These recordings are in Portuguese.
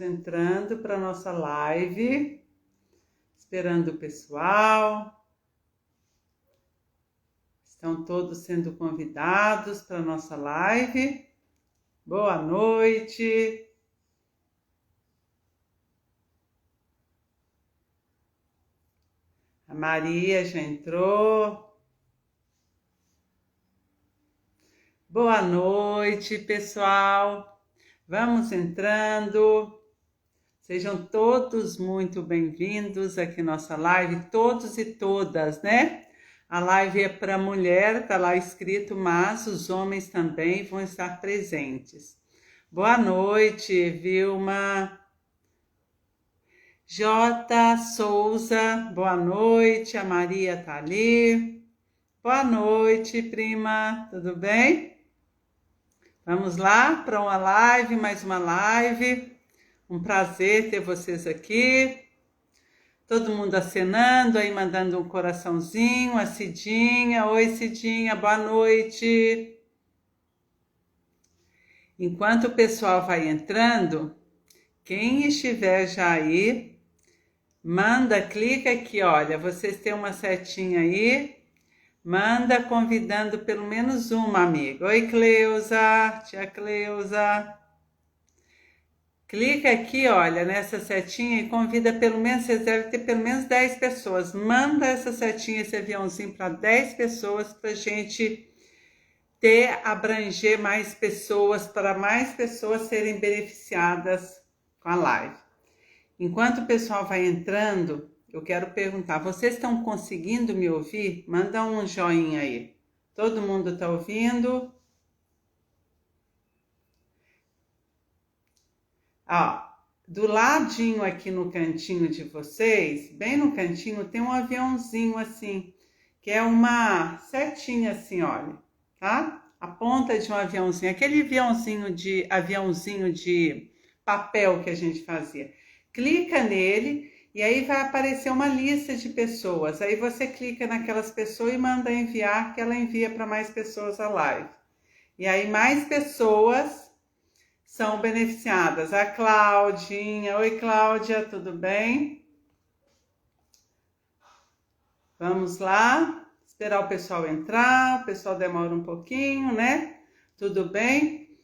Entrando para nossa live, esperando o pessoal. Estão todos sendo convidados para nossa live. Boa noite. A Maria já entrou. Boa noite, pessoal. Vamos entrando. Sejam todos muito bem-vindos aqui na nossa live, todos e todas, né? A live é para mulher, tá lá escrito, mas os homens também vão estar presentes. Boa noite, Vilma. J. Souza, boa noite, a Maria tá ali. Boa noite, prima, tudo bem? Vamos lá para uma live, mais uma live. Um prazer ter vocês aqui. Todo mundo acenando aí, mandando um coraçãozinho, a Cidinha. Oi, Cidinha, boa noite. Enquanto o pessoal vai entrando, quem estiver já aí, clica aqui, olha, vocês têm uma setinha aí, manda convidando pelo menos uma amiga. Oi, Cleusa, tia Cleusa. Clica aqui, olha, nessa setinha e convida pelo menos, vocês devem ter pelo menos 10 pessoas. Manda essa setinha, esse aviãozinho para 10 pessoas para a gente abranger mais pessoas, para mais pessoas serem beneficiadas com a live. Enquanto o pessoal vai entrando, eu quero perguntar, vocês estão conseguindo me ouvir? Manda um joinha aí. Todo mundo está ouvindo? Ó, do ladinho aqui no cantinho de vocês, bem no cantinho, tem um aviãozinho assim, que é uma setinha assim, olha, tá? A ponta de um aviãozinho, aquele aviãozinho de papel que a gente fazia. Clica nele e aí vai aparecer uma lista de pessoas. Aí você clica naquelas pessoas e manda enviar, que ela envia para mais pessoas a live. E aí mais pessoas são beneficiadas. A Claudinha. Oi, Cláudia, tudo bem? Vamos lá, esperar o pessoal entrar. O pessoal demora um pouquinho, né? Tudo bem?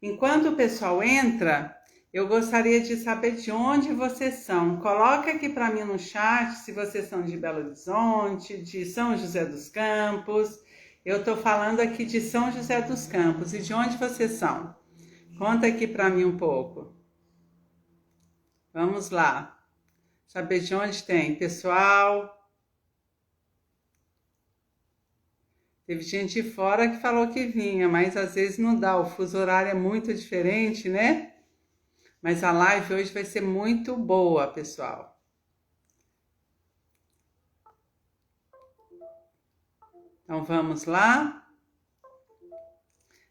Enquanto o pessoal entra, eu gostaria de saber de onde vocês são. Coloca aqui para mim no chat se vocês são de Belo Horizonte, de São José dos Campos. Eu estou falando aqui de São José dos Campos. E de onde vocês são? Conta aqui para mim um pouco. Vamos lá. Saber de onde tem, pessoal. Teve gente de fora que falou que vinha, mas às vezes não dá. O fuso horário é muito diferente, né? Mas a live hoje vai ser muito boa, pessoal. Então vamos lá.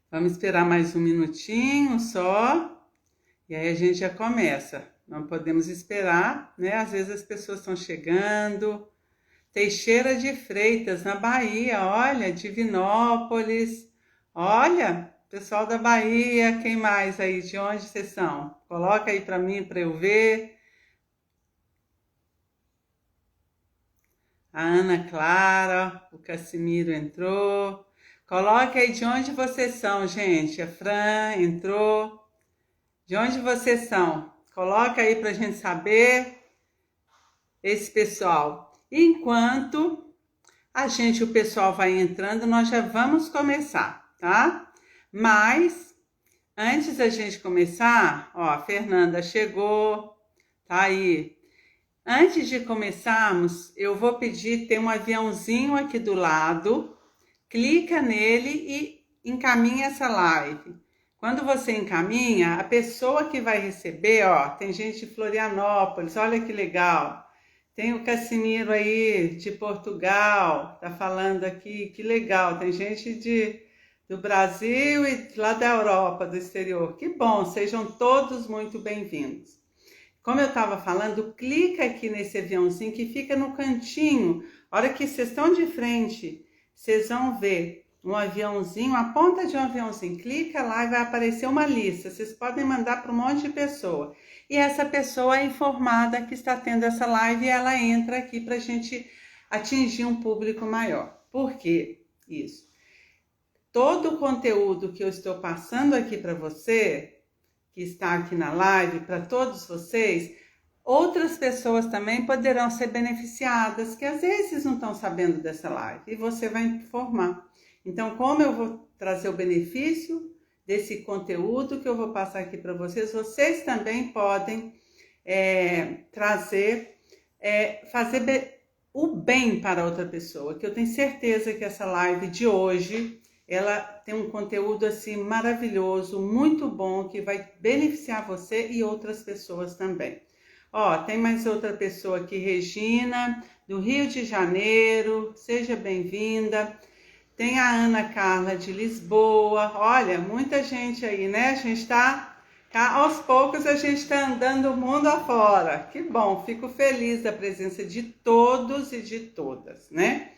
Vamos esperar mais um minutinho só. E aí a gente já começa. Não podemos esperar, né? Às vezes as pessoas estão chegando. Teixeira de Freitas, na Bahia, olha, Divinópolis. Olha, pessoal da Bahia, quem mais aí? De onde vocês são? Coloca aí para mim, para eu ver. A Ana Clara, o Cassimiro entrou. Coloca aí de onde vocês são, gente. A Fran entrou. De onde vocês são? Coloca aí para a gente saber esse pessoal. Enquanto o pessoal vai entrando, nós já vamos começar, tá? Mas, antes da gente começar, ó, a Fernanda chegou, tá aí. Antes de começarmos, eu vou pedir, tem um aviãozinho aqui do lado, clica nele e encaminha essa live. Quando você encaminha, a pessoa que vai receber, ó, tem gente de Florianópolis, olha que legal. Tem o Cassimiro aí de Portugal, tá falando aqui, que legal. Tem gente do Brasil e lá da Europa, do exterior. Que bom, sejam todos muito bem-vindos. Como eu estava falando, clica aqui nesse aviãozinho que fica no cantinho. A hora que vocês estão de frente, vocês vão ver um aviãozinho, a ponta de um aviãozinho. Clica lá e vai aparecer uma lista. Vocês podem mandar para um monte de pessoa. E essa pessoa é informada que está tendo essa live e ela entra aqui para a gente atingir um público maior. Por que isso? Todo o conteúdo que eu estou passando aqui para você, que está aqui na live, para todos vocês, outras pessoas também poderão ser beneficiadas, que às vezes não estão sabendo dessa live, e você vai informar. Então, como eu vou trazer o benefício desse conteúdo que eu vou passar aqui para vocês, vocês também podem fazer o bem para outra pessoa, que eu tenho certeza que essa live de hoje, ela tem um conteúdo assim maravilhoso, muito bom, que vai beneficiar você e outras pessoas também. Ó, tem mais outra pessoa aqui, Regina, do Rio de Janeiro, seja bem-vinda. Tem a Ana Carla de Lisboa. Olha, muita gente aí, né? A gente está, aos poucos a gente está andando o mundo afora. Que bom, fico feliz da presença de todos e de todas, né?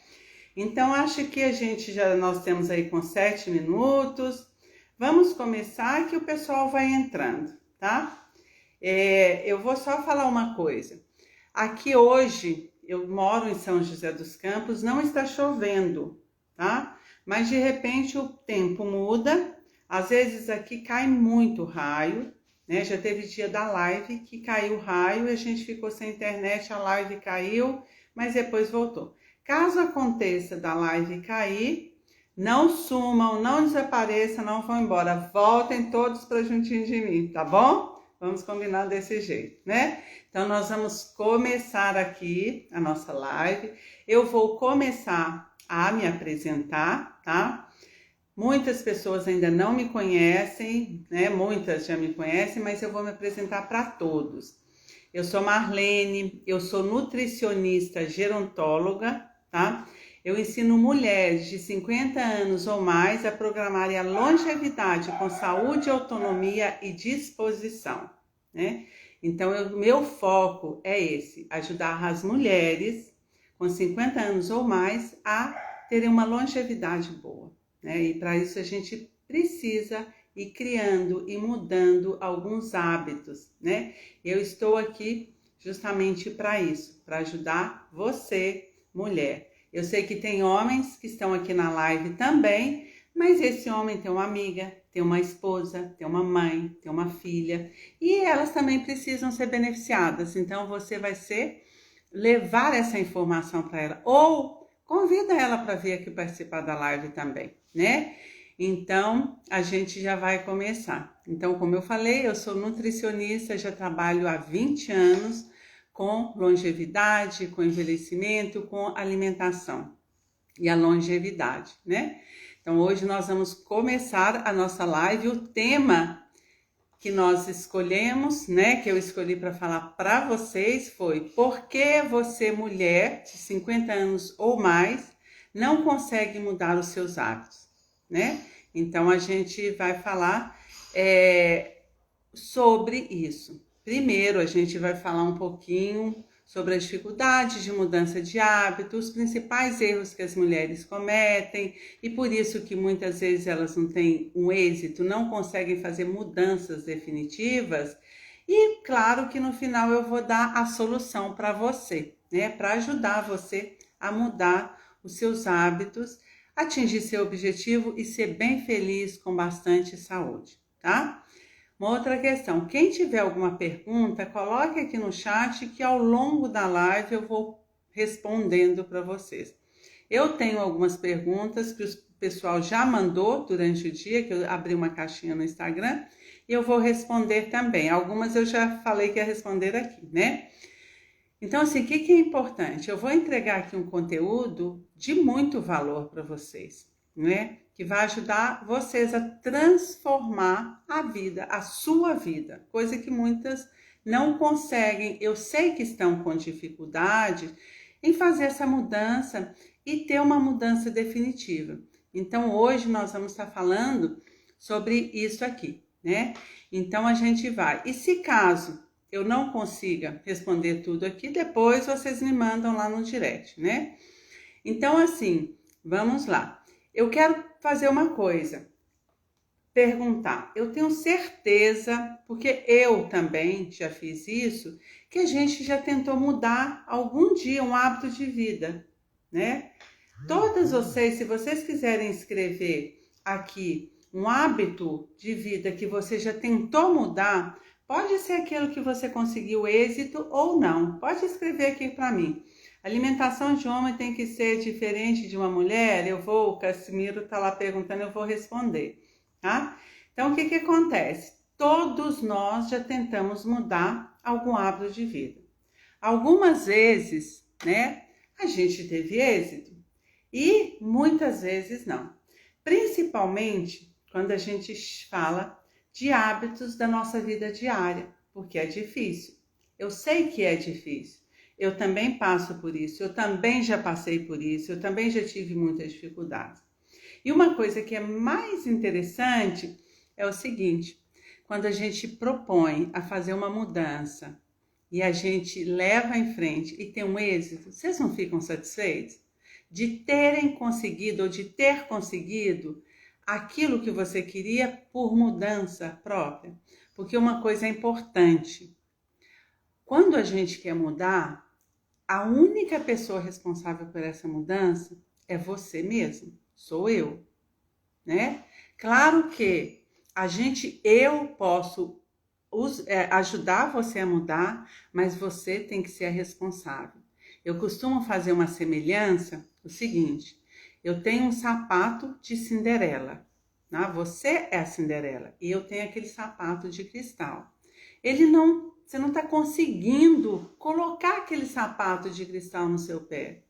Então, acho que nós temos aí com 7 minutos. Vamos começar que o pessoal vai entrando, tá? Eu vou só falar uma coisa. Aqui hoje, eu moro em São José dos Campos, não está chovendo, tá? Mas de repente o tempo muda, às vezes aqui cai muito raio, né? Já teve dia da live que caiu raio e a gente ficou sem internet, a live caiu, mas depois voltou. Caso aconteça da live cair, não sumam, não desapareçam, não vão embora. Voltem todos para juntinho de mim, tá bom? Vamos combinar desse jeito, né? Então, nós vamos começar aqui a nossa live. Eu vou começar a me apresentar, tá? Muitas pessoas ainda não me conhecem, né? Muitas já me conhecem, mas eu vou me apresentar para todos. Eu sou Marlene, eu sou nutricionista gerontóloga, tá? Eu ensino mulheres de 50 anos ou mais a programarem a longevidade com saúde, autonomia e disposição, né? Então, meu foco é esse, ajudar as mulheres com 50 anos ou mais a terem uma longevidade boa, né? E para isso a gente precisa ir criando e mudando alguns hábitos, né? Eu estou aqui justamente para isso, para ajudar você, mulher. Eu sei que tem homens que estão aqui na live também, mas esse homem tem uma amiga, tem uma esposa, tem uma mãe, tem uma filha, e elas também precisam ser beneficiadas. Então você vai levar essa informação para ela, ou convida ela para vir aqui participar da live também, né? Então, a gente já vai começar. Então, como eu falei, eu sou nutricionista, já trabalho há 20 anos com longevidade, com envelhecimento, com alimentação e a longevidade, né? Então, hoje nós vamos começar a nossa live. O tema que nós escolhemos, né, que eu escolhi para falar para vocês foi: por que você, mulher de 50 anos ou mais, não consegue mudar os seus hábitos, né? Então, a gente vai falar sobre isso. Primeiro, a gente vai falar um pouquinho sobre as dificuldades de mudança de hábitos, os principais erros que as mulheres cometem e por isso que muitas vezes elas não têm um êxito, não conseguem fazer mudanças definitivas. E claro que no final eu vou dar a solução para você, né? Para ajudar você a mudar os seus hábitos, atingir seu objetivo e ser bem feliz com bastante saúde, tá? Uma outra questão, quem tiver alguma pergunta, coloque aqui no chat que ao longo da live eu vou respondendo para vocês. Eu tenho algumas perguntas que o pessoal já mandou durante o dia, que eu abri uma caixinha no Instagram, e eu vou responder também. Algumas eu já falei que ia responder aqui, né? Então, assim, o que é importante? Eu vou entregar aqui um conteúdo de muito valor para vocês, né? Que vai ajudar vocês a transformar a vida, a sua vida, coisa que muitas não conseguem. Eu sei que estão com dificuldade em fazer essa mudança e ter uma mudança definitiva. Então, hoje nós vamos estar falando sobre isso aqui, né? Então, a gente vai. E se caso eu não consiga responder tudo aqui, depois vocês me mandam lá no direct, né? Então, assim, vamos lá. eu quero fazer uma coisa, perguntar. Eu tenho certeza, porque eu também já fiz isso, que a gente já tentou mudar algum dia um hábito de vida, né? Todas vocês, se vocês quiserem escrever aqui um hábito de vida que você já tentou mudar, pode ser aquilo que você conseguiu êxito ou não. Pode escrever aqui para mim. Alimentação de homem tem que ser diferente de uma mulher? O Cassimiro está lá perguntando, eu vou responder, tá? Então, o que acontece? Todos nós já tentamos mudar algum hábito de vida. Algumas vezes, né, a gente teve êxito e muitas vezes não. Principalmente quando a gente fala de hábitos da nossa vida diária, porque é difícil. Eu sei que é difícil. Eu também passo por isso, eu também já passei por isso, eu também já tive muitas dificuldades. E uma coisa que é mais interessante é o seguinte, quando a gente propõe a fazer uma mudança e a gente leva em frente e tem um êxito, vocês não ficam satisfeitos? De terem conseguido ou de ter conseguido aquilo que você queria por mudança própria. Porque uma coisa é importante, quando a gente quer mudar, a única pessoa responsável por essa mudança é você mesmo, sou eu, né? Claro que eu posso ajudar você a mudar, mas você tem que ser a responsável. Eu costumo fazer uma semelhança, o seguinte, eu tenho um sapato de Cinderela, né? Você é a Cinderela e eu tenho aquele sapato de cristal. Você não está conseguindo colocar aquele sapato de cristal no seu pé.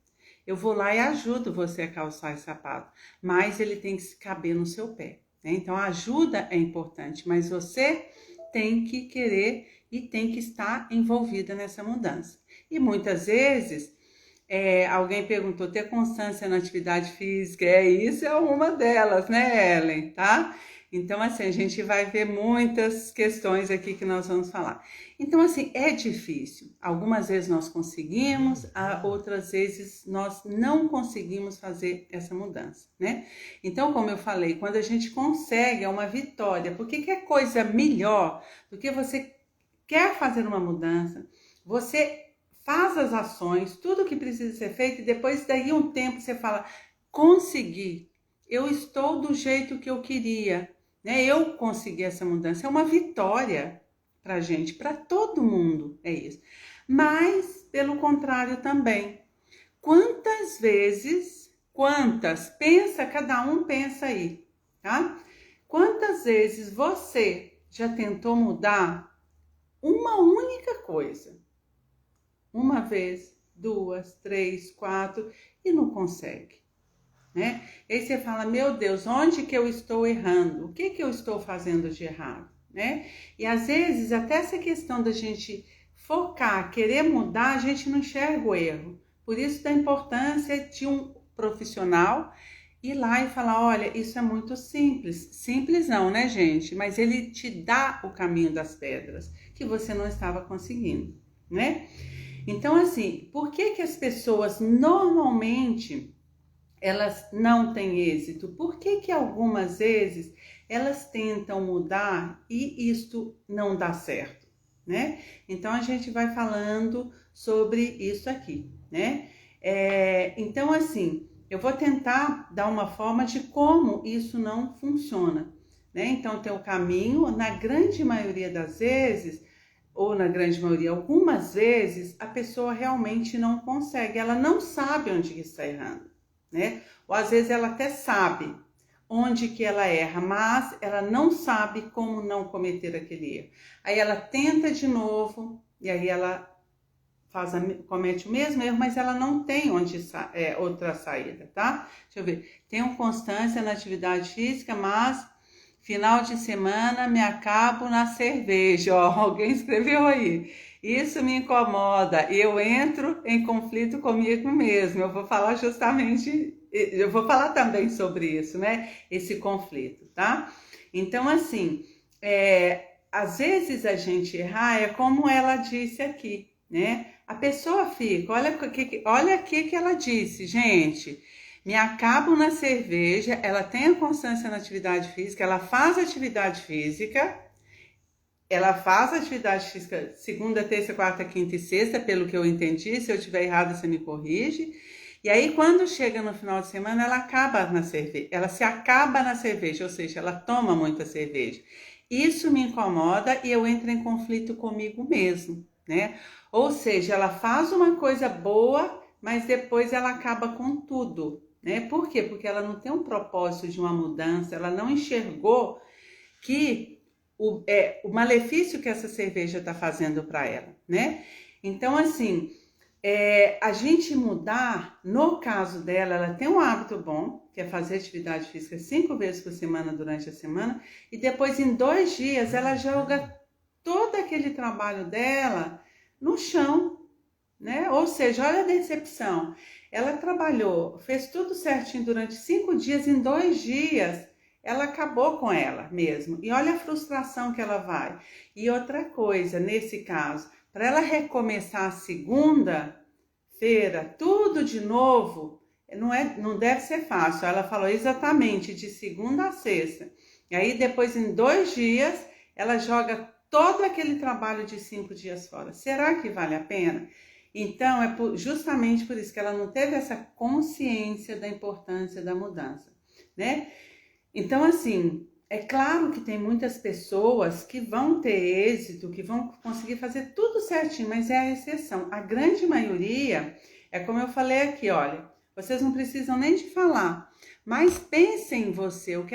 Eu vou lá e ajudo você a calçar esse sapato, mas ele tem que caber no seu pé, né? Então a ajuda é importante, mas você tem que querer e tem que estar envolvida nessa mudança. E muitas vezes, alguém perguntou, ter constância na atividade física, isso é uma delas, né, Ellen, tá? Então, assim, a gente vai ver muitas questões aqui que nós vamos falar. Então, assim, é difícil. Algumas vezes nós conseguimos, outras vezes nós não conseguimos fazer essa mudança, né? Então, como eu falei, quando a gente consegue, é uma vitória. Porque que é coisa melhor do que você quer fazer uma mudança, você faz as ações, tudo que precisa ser feito, e depois daí um tempo você fala, consegui, eu estou do jeito que eu queria, né? Eu consegui essa mudança, é uma vitória pra gente, para todo mundo é isso. Mas, pelo contrário também, cada um pensa aí, tá? Quantas vezes você já tentou mudar uma única coisa? Uma vez, 2, 3, 4 e não consegue, né? E aí você fala, meu Deus, onde que eu estou errando? O que eu estou fazendo de errado, né? E às vezes até essa questão da gente focar, querer mudar, a gente não enxerga o erro. Por isso da importância de um profissional ir lá e falar, olha, isso é muito simples. Simples não, né, gente? Mas ele te dá o caminho das pedras que você não estava conseguindo, né? Então, assim, por que as pessoas normalmente elas não têm êxito? Por que algumas vezes elas tentam mudar e isto não dá certo, né? Então, a gente vai falando sobre isso aqui, né? Então, assim, eu vou tentar dar uma forma de como isso não funciona, né? Então, tem o caminho, na grande maioria das vezes, ou na grande maioria, algumas vezes, a pessoa realmente não consegue, ela não sabe onde que está errando, né? Ou às vezes ela até sabe onde que ela erra, mas ela não sabe como não cometer aquele erro. Aí ela tenta de novo, e aí ela comete o mesmo erro, mas ela não tem outra saída, tá? Deixa eu ver. Tenho constância na atividade física, mas final de semana me acabo na cerveja. Ó, alguém escreveu aí. Isso me incomoda. Eu entro em conflito comigo mesmo. Eu vou falar também sobre isso, né? Esse conflito, tá? Então, assim, às vezes a gente errar é como ela disse aqui, né? A pessoa fica, olha o que ela disse, gente. me acabo na cerveja, ela tem a constância na atividade física, ela faz atividade física segunda, terça, quarta, quinta e sexta, pelo que eu entendi. Se eu estiver errado, você me corrige. E aí, quando chega no final de semana, ela se acaba na cerveja, ou seja, ela toma muita cerveja. Isso me incomoda e eu entro em conflito comigo mesmo, né? Ou seja, ela faz uma coisa boa, mas depois ela acaba com tudo, né? Por quê? Porque ela não tem um propósito de uma mudança, ela não enxergou que o malefício que essa cerveja está fazendo para ela, né? Então, assim, a gente mudar, no caso dela, ela tem um hábito bom, que é fazer atividade física 5 vezes por semana durante a semana, e depois em 2 dias ela joga todo aquele trabalho dela no chão, né? Ou seja, olha a decepção. Ela trabalhou, fez tudo certinho durante 5 dias, em 2 dias ela acabou com ela mesmo. E olha a frustração que ela vai. E outra coisa, nesse caso, para ela recomeçar a segunda-feira, tudo de novo, não deve ser fácil. Ela falou exatamente de segunda a sexta. E aí depois, em 2 dias, ela joga todo aquele trabalho de 5 dias fora. Será que vale a pena? Então, justamente por isso que ela não teve essa consciência da importância da mudança, né? Então, assim, é claro que tem muitas pessoas que vão ter êxito, que vão conseguir fazer tudo certinho, mas é a exceção. A grande maioria, é como eu falei aqui, olha, vocês não precisam nem de falar, mas pensem em você. Eu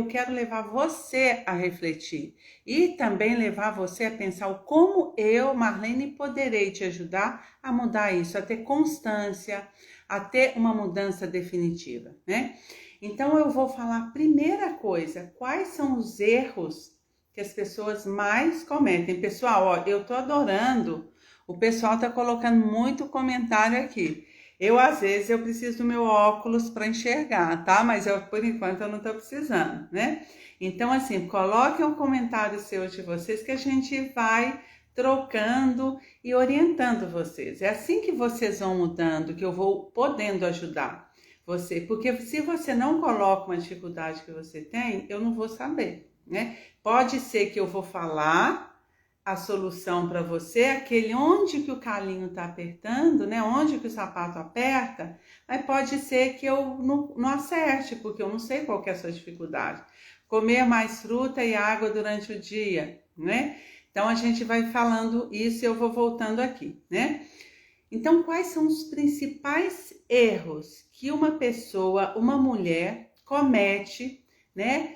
quero levar você a refletir e também levar você a pensar o como eu, Marlene, poderei te ajudar a mudar isso, a ter constância, a ter uma mudança definitiva, né? Então eu vou falar a primeira coisa, quais são os erros que as pessoas mais cometem. Pessoal, ó, eu tô adorando, o pessoal tá colocando muito comentário aqui. Às vezes, eu preciso do meu óculos para enxergar, tá? Mas por enquanto, eu não tô precisando, né? Então, assim, coloquem um comentário seu de vocês que a gente vai trocando e orientando vocês. É assim que vocês vão mudando, que eu vou podendo ajudar você. Porque se você não coloca uma dificuldade que você tem, eu não vou saber, né? Pode ser que eu vou falar a solução para você, aquele onde que o calinho está apertando, né? Onde que o sapato aperta, mas pode ser que eu não acerte, porque eu não sei qual que é a sua dificuldade. Comer mais fruta e água durante o dia, né? Então, a gente vai falando isso e eu vou voltando aqui, né? Então, quais são os principais erros que uma pessoa, uma mulher, comete, né?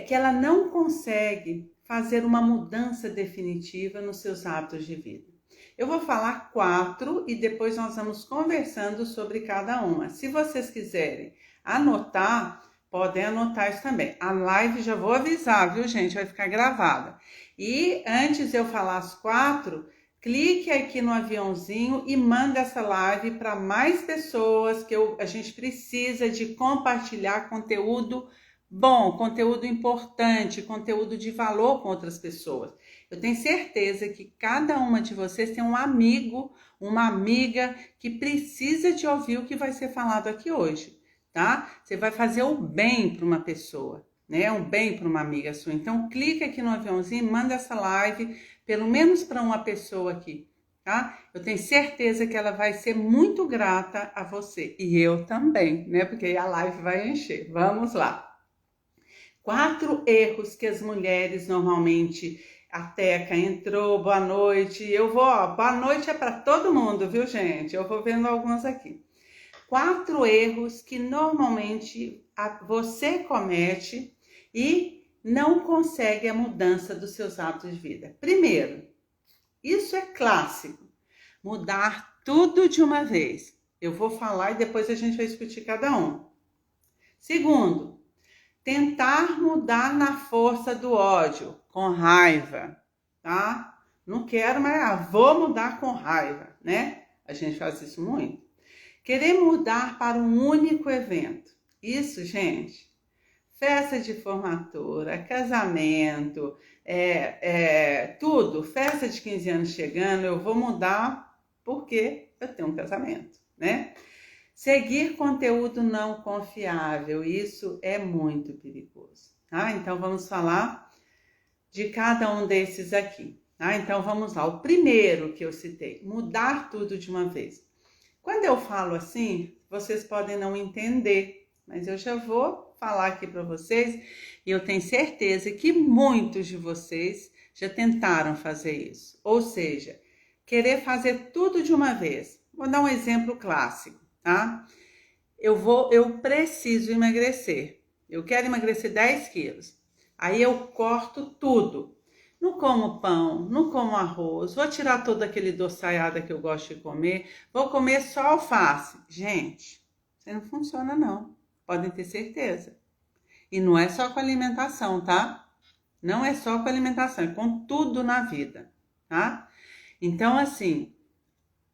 Que ela não consegue fazer uma mudança definitiva nos seus hábitos de vida. Eu vou falar 4 e depois nós vamos conversando sobre cada uma. Se vocês quiserem anotar, podem anotar isso também. A live já vou avisar, viu, gente? Vai ficar gravada. E antes de eu falar as 4, clique aqui no aviãozinho e manda essa live para mais pessoas, que a gente precisa de compartilhar conteúdo bom, conteúdo importante, conteúdo de valor com outras pessoas. Eu tenho certeza que cada uma de vocês tem um amigo, uma amiga que precisa de ouvir o que vai ser falado aqui hoje, tá? Você vai fazer o bem para uma pessoa, né? Um bem para uma amiga sua. Então, clica aqui no aviãozinho, manda essa live, pelo menos para uma pessoa aqui, tá? Eu tenho certeza que ela vai ser muito grata a você. E eu também, né? Porque a live vai encher. Vamos lá. 4 erros que as mulheres normalmente... A Teca entrou, boa noite. Boa noite é para todo mundo, viu, gente? Eu vou vendo alguns aqui. 4 erros que normalmente você comete e não consegue a mudança dos seus hábitos de vida. Primeiro, isso é clássico, mudar tudo de uma vez. Eu vou falar e depois a gente vai discutir cada um. Segundo, tentar mudar na força do ódio, com raiva, tá? Não quero, mas vou mudar com raiva, né? A gente faz isso muito. Querer mudar para um único evento. Isso, gente, festa de formatura, casamento, tudo, festa de 15 anos chegando, eu vou mudar porque eu tenho um casamento, né? Seguir conteúdo não confiável, isso é muito perigoso, tá? Então vamos falar de cada um desses aqui, tá? Então vamos lá. O primeiro que eu citei, mudar tudo de uma vez. Quando eu falo assim, vocês podem não entender, mas eu já vou falar aqui para vocês e eu tenho certeza que muitos de vocês já tentaram fazer isso. Ou seja, querer fazer tudo de uma vez. Vou dar um exemplo clássico, tá? Eu preciso emagrecer. Eu quero emagrecer 10 quilos. Aí eu corto tudo. Não como pão, não como arroz, vou tirar todo aquele doçaiada que eu gosto de comer, vou comer só alface. Gente, isso não funciona não, podem ter certeza. E não é só com alimentação, tá? Não é só com alimentação, é com tudo na vida, tá? Então, assim,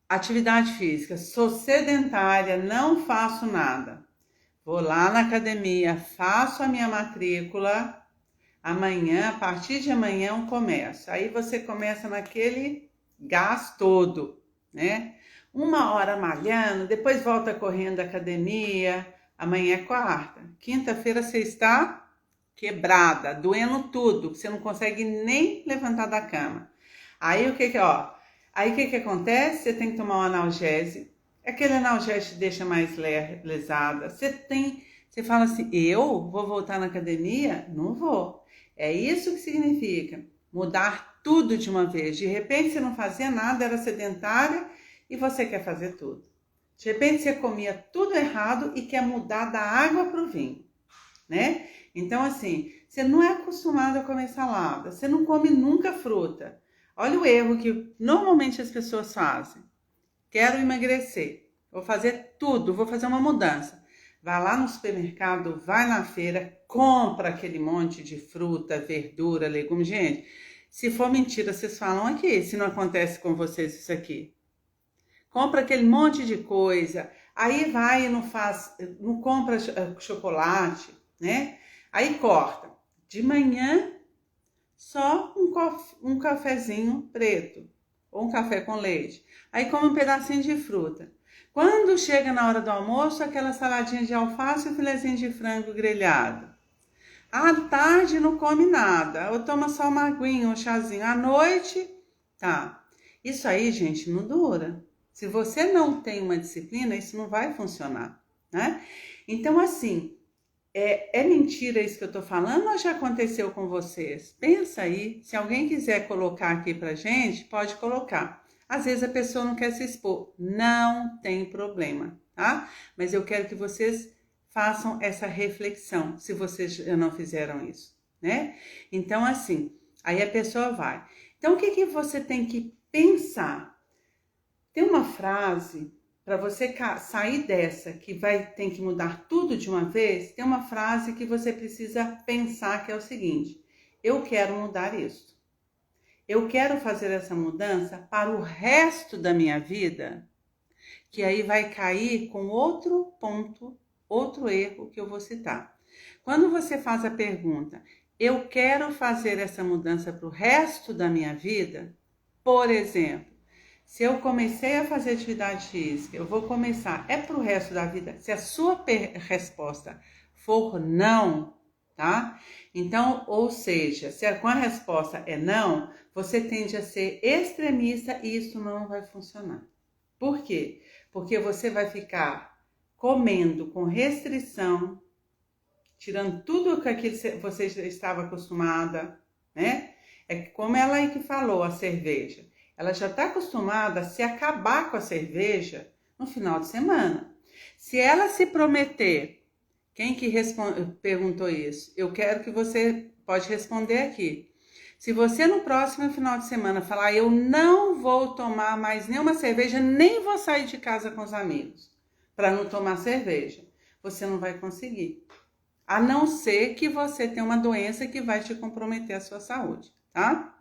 atividade física, sou sedentária, não faço nada. Vou lá na academia, faço a minha matrícula. Amanhã, a partir de amanhã eu começo. Aí você começa naquele gás todo, né? 1 hora malhando, depois volta correndo da academia. Amanhã é quarta. Quinta-feira você está quebrada, doendo tudo. Você não consegue nem levantar da cama. Aí o que que acontece? Você tem que tomar um analgésico. Aquele analgésico te deixa mais lesada. Você fala assim, eu vou voltar na academia? Não vou. É isso que significa mudar tudo de uma vez. De repente você não fazia nada, era sedentária e você quer fazer tudo. De repente você comia tudo errado e quer mudar da água para o vinho, né? Então assim, você não é acostumado a comer salada, você não come nunca fruta. Olha o erro que normalmente as pessoas fazem. Quero emagrecer, vou fazer tudo, vou fazer uma mudança. Vai lá no supermercado, vai na feira, compra aquele monte de fruta, verdura, legumes. Gente, se for mentira, vocês falam aqui, se não acontece com vocês isso aqui. Compra aquele monte de coisa, aí vai e não compra chocolate, né? Aí corta. De manhã, só um cafezinho preto, ou um café com leite. Aí come um pedacinho de fruta. Quando chega na hora do almoço, aquela saladinha de alface e um filezinho de frango grelhado. À tarde não come nada, ou toma só uma aguinha, um chazinho. À noite, tá. Isso aí, gente, não dura. Se você não tem uma disciplina, isso não vai funcionar, né? Então, assim, é mentira isso que eu tô falando ou já aconteceu com vocês? Pensa aí, se alguém quiser colocar aqui pra gente, pode colocar. Às vezes a pessoa não quer se expor, não tem problema, tá? Mas eu quero que vocês façam essa reflexão, se vocês já não fizeram isso, né? Então, assim, aí a pessoa vai. Então, o que você tem que pensar? Tem uma frase, para você sair dessa, que tem que mudar tudo de uma vez, tem uma frase que você precisa pensar, que é o seguinte: eu quero mudar isso. Eu quero fazer essa mudança para o resto da minha vida, que aí vai cair com outro ponto, outro erro que eu vou citar. Quando você faz a pergunta, eu quero fazer essa mudança para o resto da minha vida, por exemplo, se eu comecei a fazer atividade física, eu vou começar, é para o resto da vida? Se a sua resposta for não, tá? Então, ou seja, se com a resposta é não, você tende a ser extremista e isso não vai funcionar. Por quê? Porque você vai ficar comendo com restrição, tirando tudo que você estava acostumada, né? É como ela aí que falou, a cerveja. Ela já está acostumada a se acabar com a cerveja no final de semana. Se ela se prometer, quem que perguntou isso? Eu quero que você pode responder aqui. Se você no próximo final de semana falar, eu não vou tomar mais nenhuma cerveja, nem vou sair de casa com os amigos para não tomar cerveja, você não vai conseguir. A não ser que você tenha uma doença que vai te comprometer a sua saúde, tá?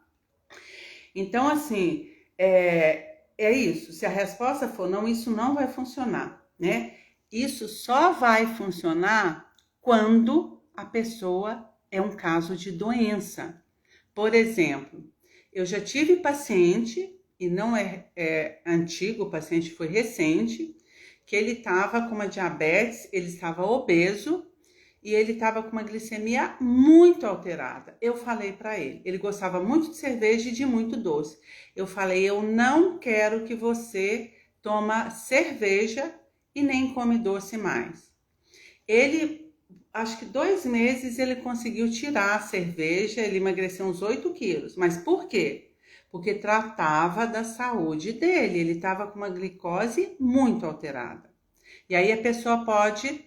Então, assim, é isso. Se a resposta for não, isso não vai funcionar, né? Isso só vai funcionar quando a pessoa é um caso de doença. Por exemplo, eu já tive paciente, e não é antigo, o paciente foi recente, que ele estava com uma diabetes, ele estava obeso e ele estava com uma glicemia muito alterada. Eu falei para ele gostava muito de cerveja e de muito doce. Eu falei, eu não quero que você toma cerveja e nem come doce mais. Ele, acho que 2 meses, ele conseguiu tirar a cerveja, ele emagreceu uns 8 quilos. Mas por quê? Porque tratava da saúde dele, ele estava com uma glicose muito alterada. E aí a pessoa pode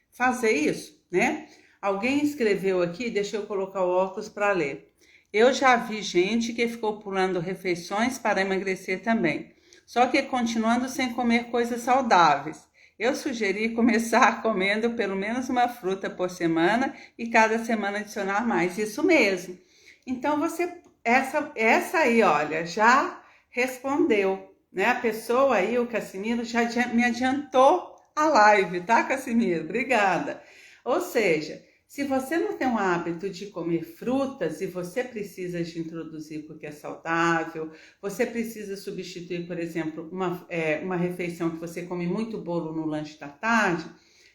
fazer isso, né? Alguém escreveu aqui, deixa eu colocar o óculos para ler. Eu já vi gente que ficou pulando refeições para emagrecer também, só que continuando sem comer coisas saudáveis. Eu sugeri começar comendo pelo menos uma fruta por semana e cada semana adicionar mais. Isso mesmo. Então essa aí, olha, já respondeu, né? A pessoa aí, o Cassimiro, já me adiantou a live, tá, Cassimiro? Obrigada. Ou seja, se você não tem o hábito de comer frutas e você precisa de introduzir porque é saudável, você precisa substituir, por exemplo, uma refeição que você come muito bolo no lanche da tarde,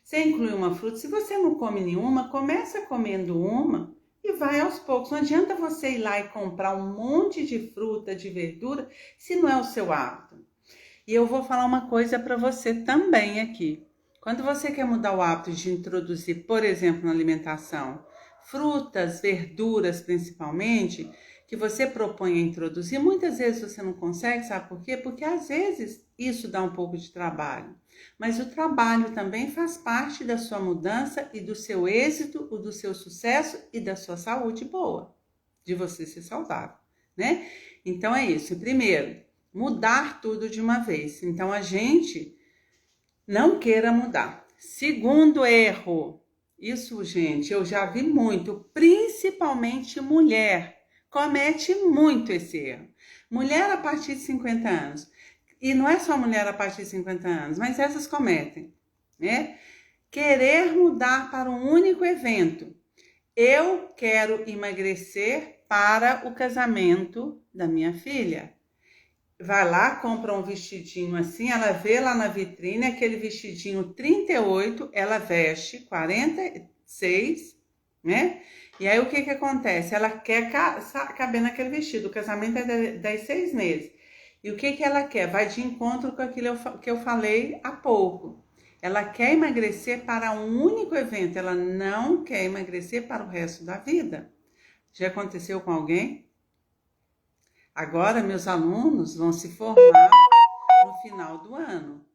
você inclui uma fruta. Se você não come nenhuma, começa comendo uma e vai aos poucos. Não adianta você ir lá e comprar um monte de fruta, de verdura, se não é o seu hábito. E eu vou falar uma coisa para você também aqui. Quando você quer mudar o hábito de introduzir, por exemplo, na alimentação, frutas, verduras principalmente, que você propõe a introduzir, muitas vezes você não consegue, sabe por quê? Porque às vezes isso dá um pouco de trabalho. Mas o trabalho também faz parte da sua mudança e do seu êxito, do seu sucesso e da sua saúde boa, de você ser saudável, né? Então é isso. Primeiro, mudar tudo de uma vez. Então a gente não queira mudar. Segundo erro, isso, gente, eu já vi muito, principalmente mulher, comete muito esse erro. Mulher a partir de 50 anos. E não é só mulher a partir de 50 anos, mas essas cometem, né? Querer mudar para um único evento. Eu quero emagrecer para o casamento da minha filha. Vai lá, compra um vestidinho assim, ela vê lá na vitrine aquele vestidinho 38, ela veste 46, né? E aí o que acontece? Ela quer caber naquele vestido, o casamento é 6 meses. E o que ela quer? Vai de encontro com aquilo que eu falei há pouco. Ela quer emagrecer para um único evento, ela não quer emagrecer para o resto da vida. Já aconteceu com alguém? Agora, meus alunos vão se formar no final do ano,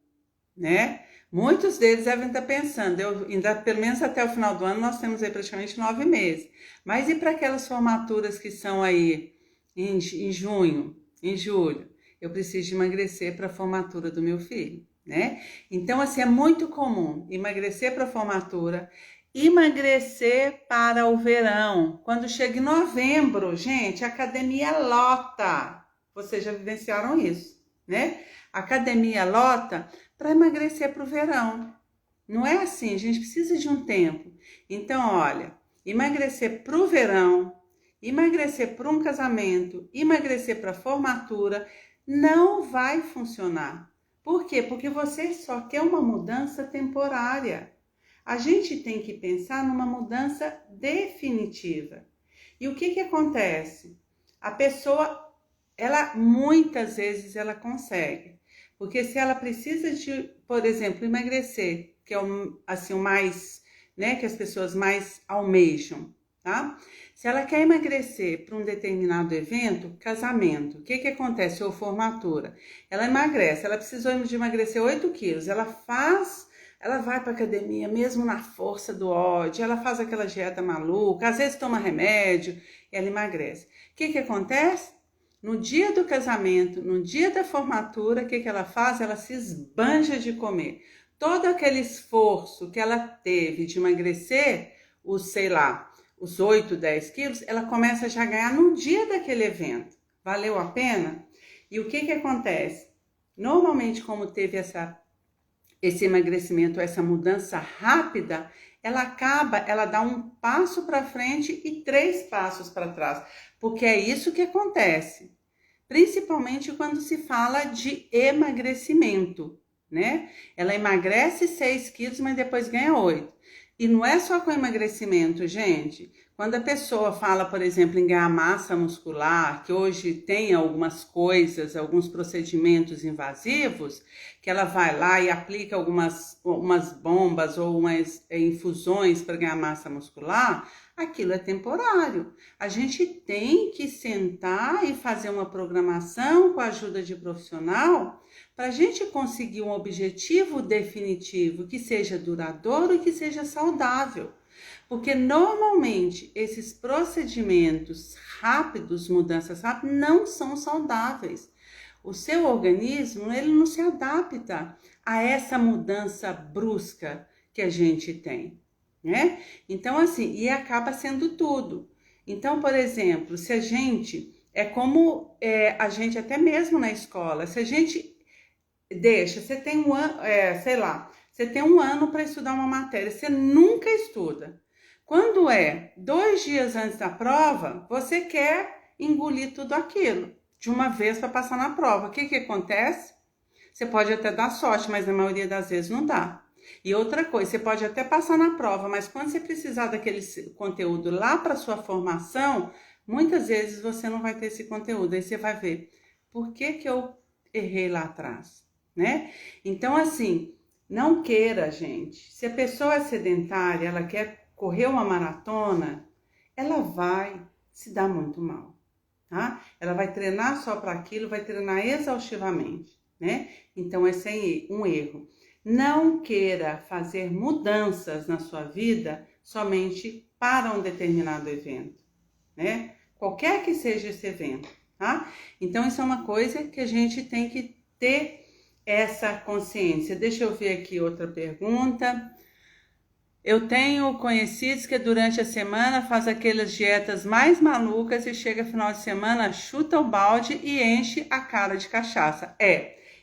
né? Muitos deles devem estar pensando, ainda pelo menos até o final do ano nós temos aí praticamente 9 meses. Mas e para aquelas formaturas que são aí em junho, em julho? Eu preciso emagrecer para a formatura do meu filho, né? Então, assim, é muito comum emagrecer para a formatura, emagrecer para o verão. Quando chega em novembro, gente, a academia lota. Vocês já vivenciaram isso, né? A academia lota para emagrecer para o verão. Não é assim, a gente precisa de um tempo. Então, olha, emagrecer para o verão, emagrecer para um casamento, emagrecer para a formatura, não vai funcionar. Por quê? Porque você só quer uma mudança temporária. A gente tem que pensar numa mudança definitiva. E o que acontece? A pessoa, muitas vezes ela consegue. Porque se ela precisa de, por exemplo, emagrecer, que é o mais, né, que as pessoas mais almejam, tá? Se ela quer emagrecer para um determinado evento, casamento, o que acontece? Ou formatura. Ela emagrece, ela precisou de emagrecer 8 quilos, ela vai para academia mesmo na força do ódio, ela faz aquela dieta maluca, às vezes toma remédio, ela emagrece. O que acontece? No dia do casamento, no dia da formatura, o que ela faz? Ela se esbanja de comer. Todo aquele esforço que ela teve de emagrecer, os 8, 10 quilos, ela começa já a ganhar no dia daquele evento. Valeu a pena? E o que acontece? Normalmente, como teve esse emagrecimento, essa mudança rápida, ela dá um passo para frente e 3 passos para trás, porque é isso que acontece, principalmente quando se fala de emagrecimento, né? Ela emagrece 6 quilos, mas depois ganha 8. E não é só com emagrecimento, gente. Quando a pessoa fala, por exemplo, em ganhar massa muscular, que hoje tem algumas coisas, alguns procedimentos invasivos, que ela vai lá e aplica umas bombas ou umas infusões para ganhar massa muscular, aquilo é temporário. A gente tem que sentar e fazer uma programação com a ajuda de profissional para a gente conseguir um objetivo definitivo que seja duradouro e que seja saudável. Porque normalmente esses procedimentos rápidos, mudanças rápidas, não são saudáveis. O seu organismo, ele não se adapta a essa mudança brusca que a gente tem, né? Então, assim, e acaba sendo tudo. Então, por exemplo, se a gente, a gente até mesmo na escola, se a gente deixa, você tem um ano, você tem um ano para estudar uma matéria, você nunca estuda. Quando é 2 dias antes da prova, você quer engolir tudo aquilo de uma vez para passar na prova. O que acontece? Você pode até dar sorte, mas na maioria das vezes não dá. E outra coisa, você pode até passar na prova, mas quando você precisar daquele conteúdo lá para sua formação, muitas vezes você não vai ter esse conteúdo. Aí você vai ver, por que eu errei lá atrás, né? Então, assim, não queira, gente. Se a pessoa é sedentária, ela quer correr uma maratona, ela vai se dar muito mal, tá? Ela vai treinar só para aquilo, vai treinar exaustivamente, né? Então, esse é um erro. Não queira fazer mudanças na sua vida somente para um determinado evento, né? Qualquer que seja esse evento, tá? Então, isso é uma coisa que a gente tem que ter essa consciência. Deixa eu ver aqui outra pergunta. Eu tenho conhecidos que durante a semana faz aquelas dietas mais malucas e chega final de semana, chuta o balde e enche a cara de cachaça.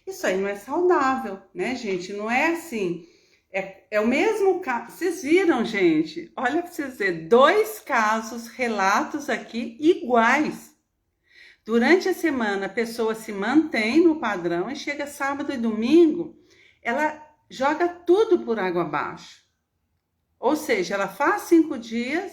Isso aí não é saudável, né, gente? Não é assim. É o mesmo caso. Vocês viram, gente? Olha para vocês verem, 2 casos, relatos aqui iguais. Durante a semana, a pessoa se mantém no padrão e chega sábado e domingo, ela joga tudo por água abaixo. Ou seja, ela faz 5 dias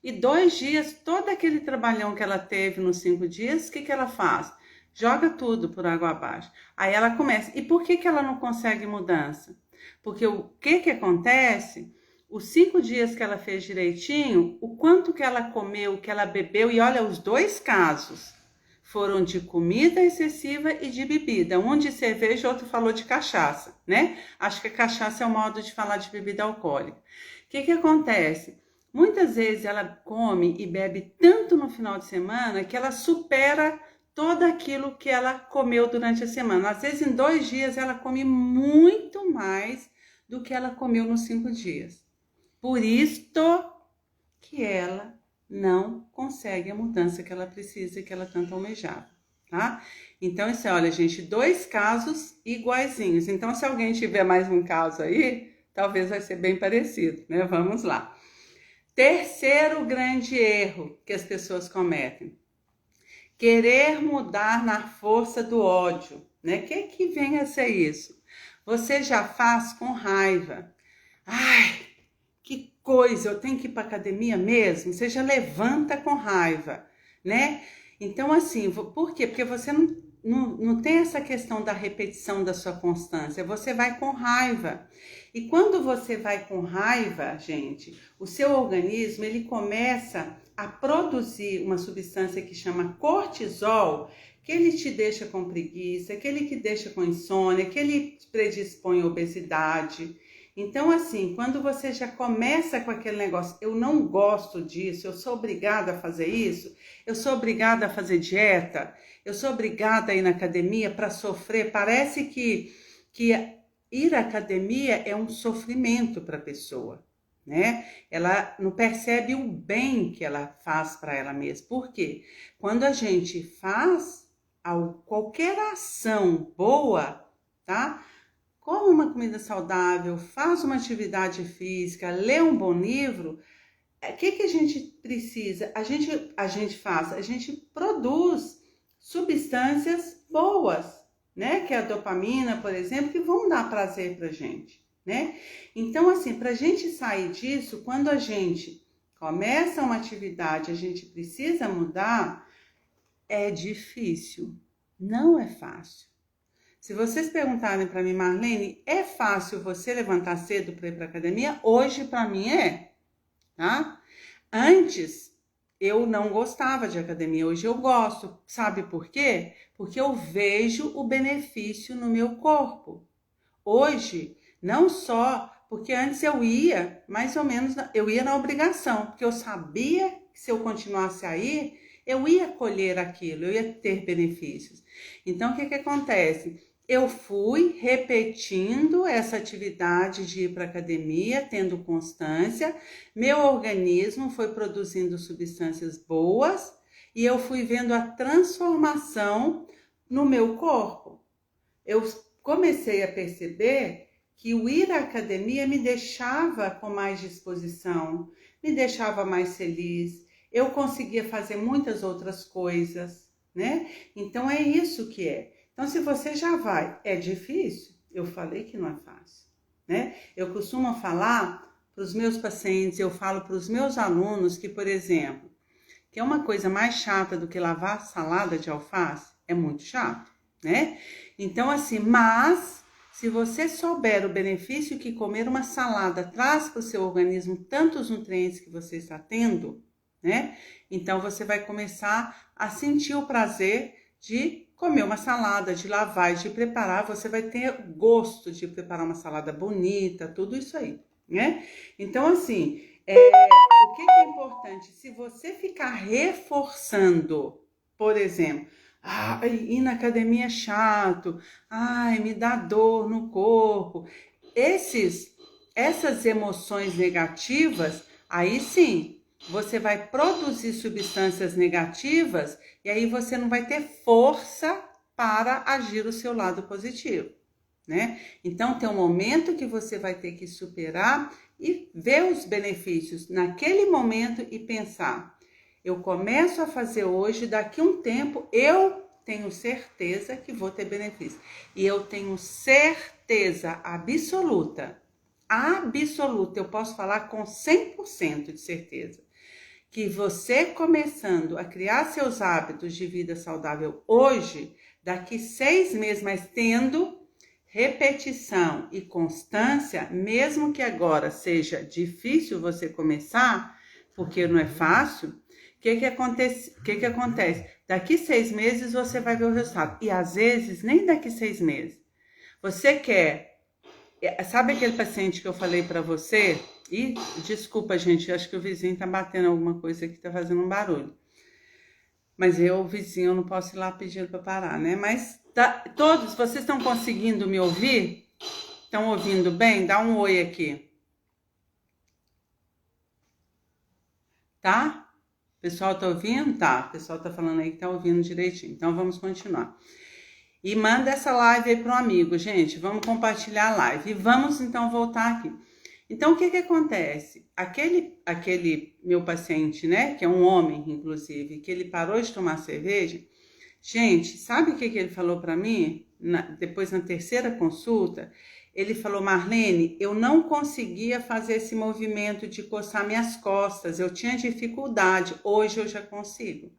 e 2 dias, todo aquele trabalhão que ela teve nos 5 dias, o que ela faz? Joga tudo por água abaixo. Aí ela começa. E por que ela não consegue mudança? Porque o que acontece? Os 5 dias que ela fez direitinho, o quanto que ela comeu, que ela bebeu, e olha, os 2 casos foram de comida excessiva e de bebida. Um de cerveja, outro falou de cachaça, né? Acho que a cachaça é um modo de falar de bebida alcoólica. O que acontece? Muitas vezes ela come e bebe tanto no final de semana que ela supera todo aquilo que ela comeu durante a semana. Às vezes, em 2 dias, ela come muito mais do que ela comeu nos 5 dias. Por isto que ela não consegue a mudança que ela precisa e que ela tanto almejava, tá? Então, isso é, olha, gente, 2 casos iguaizinhos. Então, se alguém tiver mais um caso aí, talvez vai ser bem parecido, né? Vamos lá. Terceiro grande erro que as pessoas cometem: querer mudar na força do ódio, né? O que vem a ser isso? Você já faz com raiva. Ai, que coisa, eu tenho que ir para academia mesmo? Você já levanta com raiva, né? Então, assim, por quê? Porque você não tem essa questão da repetição da sua constância, você vai com raiva. E quando você vai com raiva, gente, o seu organismo, ele começa a produzir uma substância que chama cortisol, que ele te deixa com preguiça, que ele te deixa com insônia, que ele predispõe à obesidade. Então, assim, quando você já começa com aquele negócio, eu não gosto disso, eu sou obrigada a fazer isso, eu sou obrigada a fazer dieta, eu sou obrigada a ir na academia para sofrer, parece que ir à academia é um sofrimento para a pessoa, né? Ela não percebe o bem que ela faz para ela mesma. Por quê? Quando a gente faz qualquer ação boa, tá? Come uma comida saudável, faz uma atividade física, lê um bom livro, o que a gente precisa? A gente produz substâncias boas, né? Que é a dopamina, por exemplo, que vão dar prazer pra gente, né? Então, assim, pra gente sair disso, quando a gente começa uma atividade, a gente precisa mudar, é difícil, não é fácil. Se vocês perguntarem para mim, Marlene, é fácil você levantar cedo para ir para academia? Hoje para mim é, tá? Antes eu não gostava de academia, hoje eu gosto. Sabe por quê? Porque eu vejo o benefício no meu corpo. Hoje, não só porque antes eu ia, mais ou menos, eu ia na obrigação, porque eu sabia que se eu continuasse a ir, eu ia colher aquilo, eu ia ter benefícios. Então, o que acontece? Eu fui repetindo essa atividade de ir para academia, tendo constância, meu organismo foi produzindo substâncias boas e eu fui vendo a transformação no meu corpo. Eu comecei a perceber que o ir à academia me deixava com mais disposição, me deixava mais feliz, eu conseguia fazer muitas outras coisas, né? Então é isso que é. Então, se você já vai, é difícil? Eu falei que não é fácil, né? Eu costumo falar para os meus pacientes, eu falo para os meus alunos que, por exemplo, que é uma coisa mais chata do que lavar salada de alface, é muito chato, né? Então, assim, mas se você souber o benefício que comer uma salada traz para o seu organismo, tantos nutrientes que você está tendo, né? Então, você vai começar a sentir o prazer de comer uma salada, de lavar e de preparar. Você vai ter gosto de preparar uma salada bonita, tudo isso aí, né? Então, assim, o que é importante? Se você ficar reforçando, por exemplo, ir na academia é chato, me dá dor no corpo, essas emoções negativas, aí sim, você vai produzir substâncias negativas e aí você não vai ter força para agir o seu lado positivo, né? Então tem um momento que você vai ter que superar e ver os benefícios naquele momento e pensar, eu começo a fazer hoje, daqui a um tempo eu tenho certeza que vou ter benefício. E eu tenho certeza absoluta, eu posso falar com 100% de certeza, que você começando a criar seus hábitos de vida saudável hoje, daqui 6 meses, mas tendo repetição e constância, mesmo que agora seja difícil você começar, porque não é fácil, o que acontece? Daqui 6 meses você vai ver o resultado. E às vezes, nem daqui 6 meses. Você quer... Sabe aquele paciente que eu falei para você? E desculpa, gente, acho que o vizinho tá batendo alguma coisa aqui, tá fazendo um barulho. Mas o vizinho, eu não posso ir lá pedir para parar, né? Mas todos, vocês estão conseguindo me ouvir? Estão ouvindo bem? Dá um oi aqui. Tá? O pessoal tá ouvindo? Tá. O pessoal tá falando aí que tá ouvindo direitinho. Então vamos continuar. E manda essa live aí para um amigo, gente. Vamos compartilhar a live. E vamos então voltar aqui. Então, o que acontece? Aquele meu paciente, né, que é um homem, inclusive, que ele parou de tomar cerveja, gente, sabe o que ele falou para mim? Depois, na terceira consulta, ele falou, Marlene, eu não conseguia fazer esse movimento de coçar minhas costas, eu tinha dificuldade, hoje eu já consigo.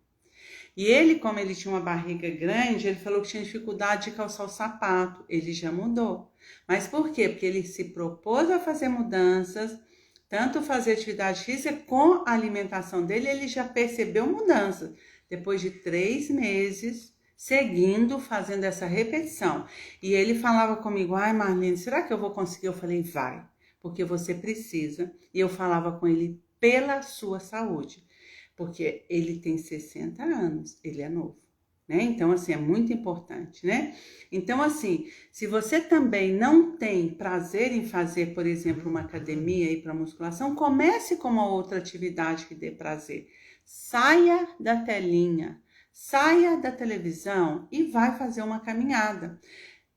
E ele, como ele tinha uma barriga grande, ele falou que tinha dificuldade de calçar o sapato. Ele já mudou. Mas por quê? Porque ele se propôs a fazer mudanças, tanto fazer atividade física com a alimentação dele, ele já percebeu mudanças. Depois de 3 meses, seguindo, fazendo essa repetição. E ele falava comigo, Marlene, será que eu vou conseguir? Eu falei, vai, porque você precisa. E eu falava com ele pela sua saúde. Porque ele tem 60 anos, ele é novo, né? Então, assim, é muito importante, né? Então, assim, se você também não tem prazer em fazer, por exemplo, uma academia e para musculação, comece com uma outra atividade que dê prazer. Saia da telinha, saia da televisão e vai fazer uma caminhada.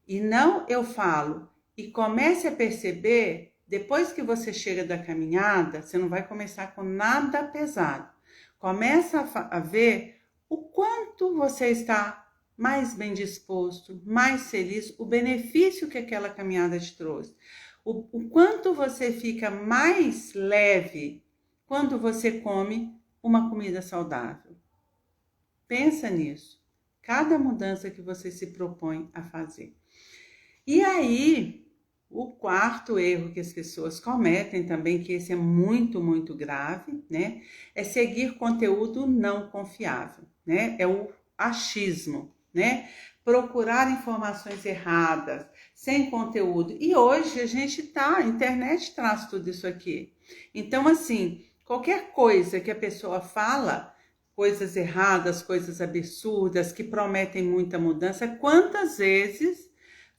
E não, eu falo, e comece a perceber, depois que você chega da caminhada, você não vai começar com nada pesado. Começa a ver o quanto você está mais bem disposto, mais feliz, o benefício que aquela caminhada te trouxe. O quanto você fica mais leve quando você come uma comida saudável. Pensa nisso. Cada mudança que você se propõe a fazer. E aí, o quarto erro que as pessoas cometem também, que esse é muito, muito grave, né? É seguir conteúdo não confiável, né? É o achismo, né? Procurar informações erradas, sem conteúdo. E hoje a internet traz tudo isso aqui. Então, assim, qualquer coisa que a pessoa fala, coisas erradas, coisas absurdas, que prometem muita mudança, quantas vezes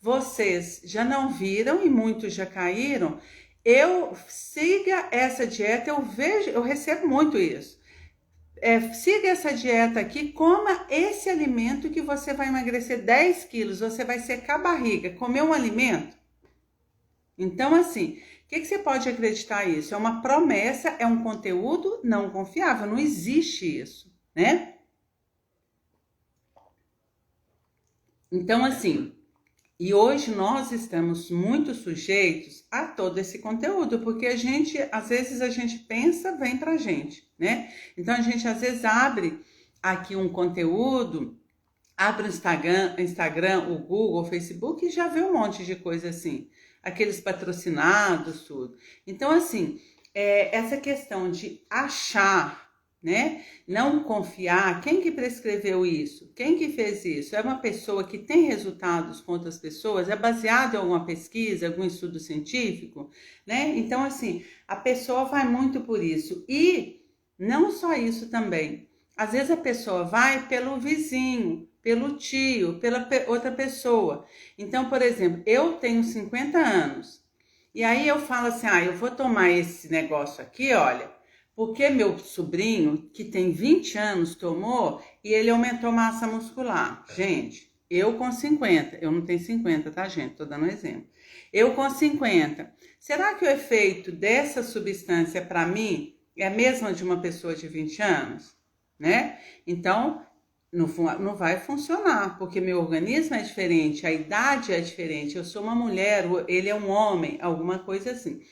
vocês já não viram e muitos já caíram? Eu siga essa dieta, eu recebo muito isso. Siga essa dieta aqui, coma esse alimento que você vai emagrecer 10 quilos, você vai secar a barriga, comer um alimento. Então, assim, o que você pode acreditar isso? É uma promessa, é um conteúdo não confiável, não existe isso, né? Então, assim, e hoje nós estamos muito sujeitos a todo esse conteúdo, porque às vezes a gente pensa, vem pra gente, né? Então a gente às vezes abre aqui um conteúdo, abre o Instagram, o Google, o Facebook e já vê um monte de coisa assim, aqueles patrocinados, tudo. Então assim, essa questão de achar, né? Não confiar. Quem que prescreveu isso? Quem que fez isso? É uma pessoa que tem resultados com outras pessoas? É baseado em alguma pesquisa, algum estudo científico, né? Então, assim, a pessoa vai muito por isso. E não só isso também. Às vezes a pessoa vai pelo vizinho, pelo tio, pela outra pessoa. Então, por exemplo, eu tenho 50 anos. E aí eu falo assim, eu vou tomar esse negócio aqui, olha, porque meu sobrinho, que tem 20 anos, tomou e ele aumentou massa muscular. Gente, eu com 50, eu não tenho 50, tá, gente? Tô dando um exemplo. Eu com 50, será que o efeito dessa substância para mim é a mesma de uma pessoa de 20 anos? Né? Então, não vai funcionar, porque meu organismo é diferente, a idade é diferente, eu sou uma mulher, ele é um homem, alguma coisa assim.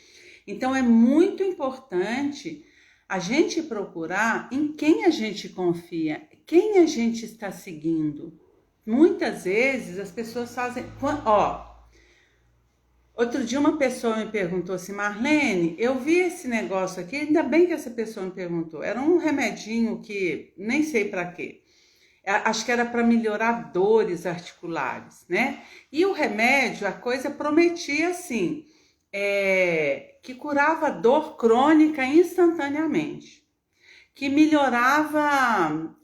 Então, é muito importante a gente procurar em quem a gente confia, quem a gente está seguindo. Muitas vezes as pessoas fazem... outro dia uma pessoa me perguntou assim, Marlene, eu vi esse negócio aqui, ainda bem que essa pessoa me perguntou, era um remedinho que nem sei para quê. Acho que era para melhorar dores articulares, né? E o remédio, a coisa prometia assim, que curava dor crônica instantaneamente, que melhorava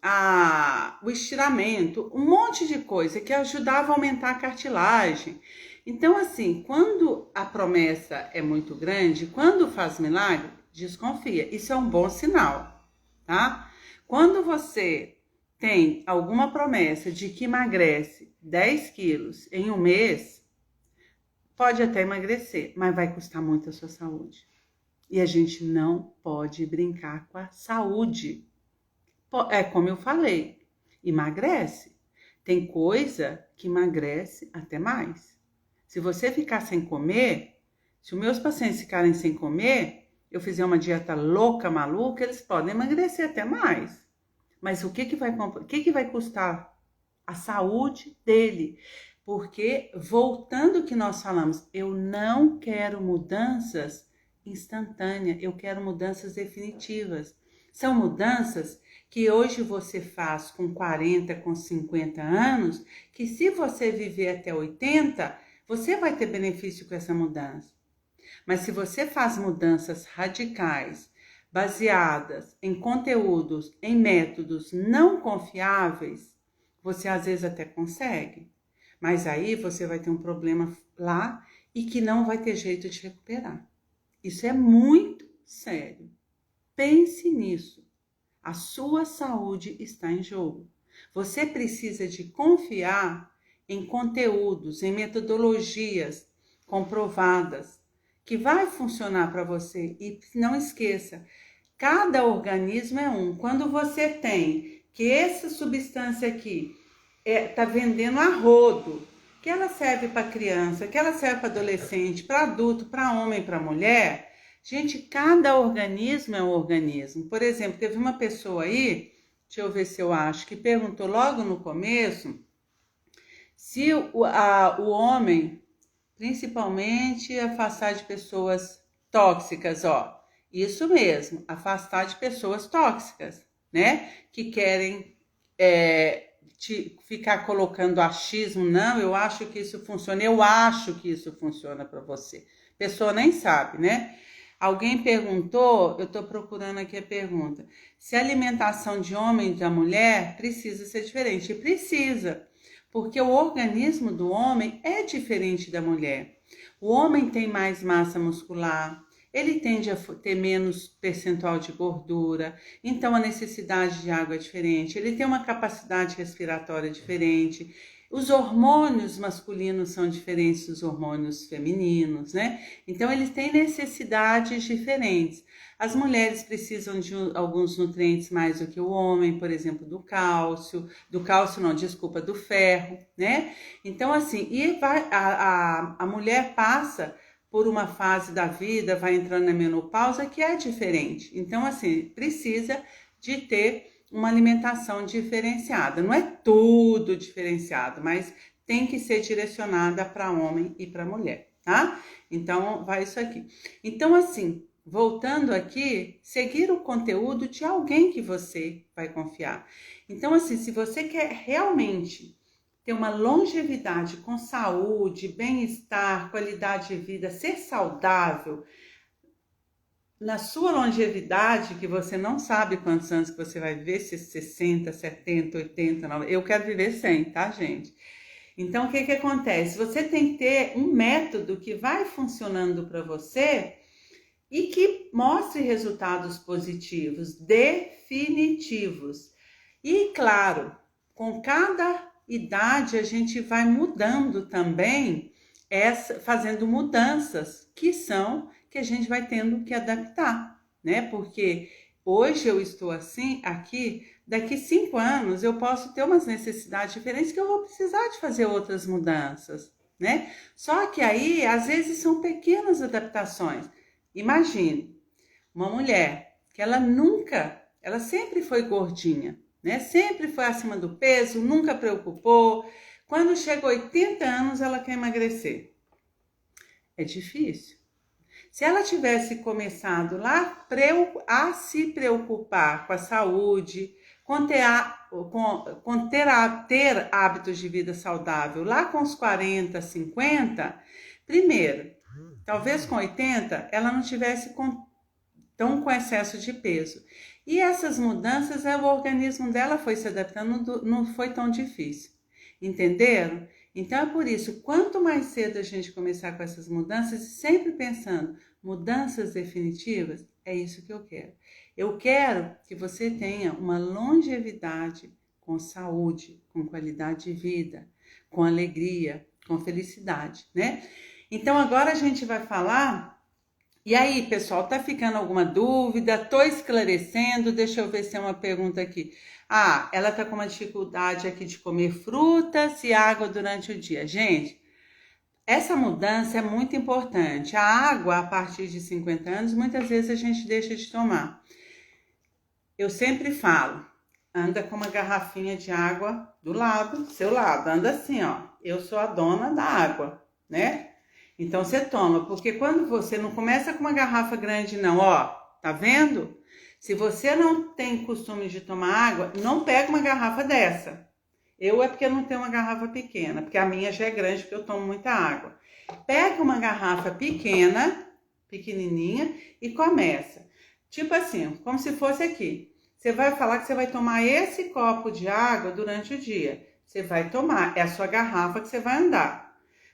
o estiramento, um monte de coisa, que ajudava a aumentar a cartilagem. Então, assim, quando a promessa é muito grande, quando faz milagre, desconfia. Isso é um bom sinal, tá? Quando você tem alguma promessa de que emagrece 10 quilos em um mês, pode até emagrecer, mas vai custar muito a sua saúde. E a gente não pode brincar com a saúde. É como eu falei, emagrece. Tem coisa que emagrece até mais. Se você ficar sem comer, se os meus pacientes ficarem sem comer, eu fizer uma dieta louca, maluca, eles podem emagrecer até mais. Mas o que vai custar? A saúde dele. Porque, voltando ao que nós falamos, eu não quero mudanças instantâneas, eu quero mudanças definitivas. São mudanças que hoje você faz com 40, com 50 anos, que se você viver até 80, você vai ter benefício com essa mudança. Mas se você faz mudanças radicais, baseadas em conteúdos, em métodos não confiáveis, você às vezes até consegue, mas aí você vai ter um problema lá e que não vai ter jeito de recuperar. Isso é muito sério. Pense nisso. A sua saúde está em jogo. Você precisa de confiar em conteúdos, em metodologias comprovadas, que vai funcionar para você. E não esqueça, cada organismo é um. Quando você tem que essa substância aqui tá vendendo a rodo, que ela serve para criança, que ela serve para adolescente, para adulto, para homem, para mulher. Gente, cada organismo é um organismo. Por exemplo, teve uma pessoa aí, deixa eu ver se eu acho, que perguntou logo no começo se o homem, principalmente, afastar de pessoas tóxicas, ó. Isso mesmo, afastar de pessoas tóxicas, né? Que querem ficar colocando achismo. Não, eu acho que isso funciona, eu acho que isso funciona para você. A pessoa nem sabe, né? Alguém perguntou, eu estou procurando aqui a pergunta, se a alimentação de homem e da mulher precisa ser diferente. E precisa, porque o organismo do homem é diferente da mulher. O homem tem mais massa muscular, ele tende a ter menos percentual de gordura, então a necessidade de água é diferente, ele tem uma capacidade respiratória diferente, os hormônios masculinos são diferentes dos hormônios femininos, né? Então eles têm necessidades diferentes. As mulheres precisam de alguns nutrientes mais do que o homem, por exemplo, do ferro, né? Então assim, a mulher passa por uma fase da vida, vai entrando na menopausa que é diferente. Então assim, precisa de ter uma alimentação diferenciada. Não é tudo diferenciado, mas tem que ser direcionada para homem e para mulher, tá? Então, vai isso aqui. Então, assim, voltando aqui, seguir o conteúdo de alguém que você vai confiar. Então, assim, se você quer realmente ter uma longevidade com saúde, bem-estar, qualidade de vida, ser saudável, na sua longevidade, que você não sabe quantos anos que você vai viver, se 60, 70, 80, 90, eu quero viver 100, tá, gente? Então, o que que acontece? Você tem que ter um método que vai funcionando para você e que mostre resultados positivos, definitivos. E, claro, com cada idade a gente vai mudando também, fazendo mudanças que a gente vai tendo que adaptar, né? Porque hoje eu estou assim, aqui, daqui 5 anos eu posso ter umas necessidades diferentes que eu vou precisar de fazer outras mudanças, né? Só que aí, às vezes, são pequenas adaptações. Imagine, uma mulher que ela sempre foi gordinha, né? Sempre foi acima do peso, nunca preocupou. Quando chega a 80 anos, ela quer emagrecer. É difícil. Se ela tivesse começado lá a se preocupar com a saúde, ter hábitos de vida saudável lá com os 40, 50, primeiro, talvez com 80, ela não tivesse tão com excesso de peso. E essas mudanças, o organismo dela foi se adaptando, não foi tão difícil. Entenderam? Então é por isso, quanto mais cedo a gente começar com essas mudanças, sempre pensando, mudanças definitivas, é isso que eu quero. Eu quero que você tenha uma longevidade com saúde, com qualidade de vida, com alegria, com felicidade, né? Então agora a gente vai falar. E aí, pessoal, tá ficando alguma dúvida? Tô esclarecendo, deixa eu ver se tem uma pergunta aqui. Ah, ela tá com uma dificuldade aqui de comer frutas e água durante o dia. Gente, essa mudança é muito importante. A água, a partir de 50 anos, muitas vezes a gente deixa de tomar. Eu sempre falo, anda com uma garrafinha de água do lado, seu lado, anda assim, ó. Eu sou a dona da água, né? Então você toma, porque quando você não começa com uma garrafa grande não, ó, tá vendo? Se você não tem costume de tomar água, não pega uma garrafa dessa. Eu é porque não tenho uma garrafa pequena, porque a minha já é grande, porque eu tomo muita água. Pega uma garrafa pequena, pequenininha, e começa. Tipo assim, como se fosse aqui. Você vai falar que você vai tomar esse copo de água durante o dia. Você vai tomar, é a sua garrafa que você vai andar.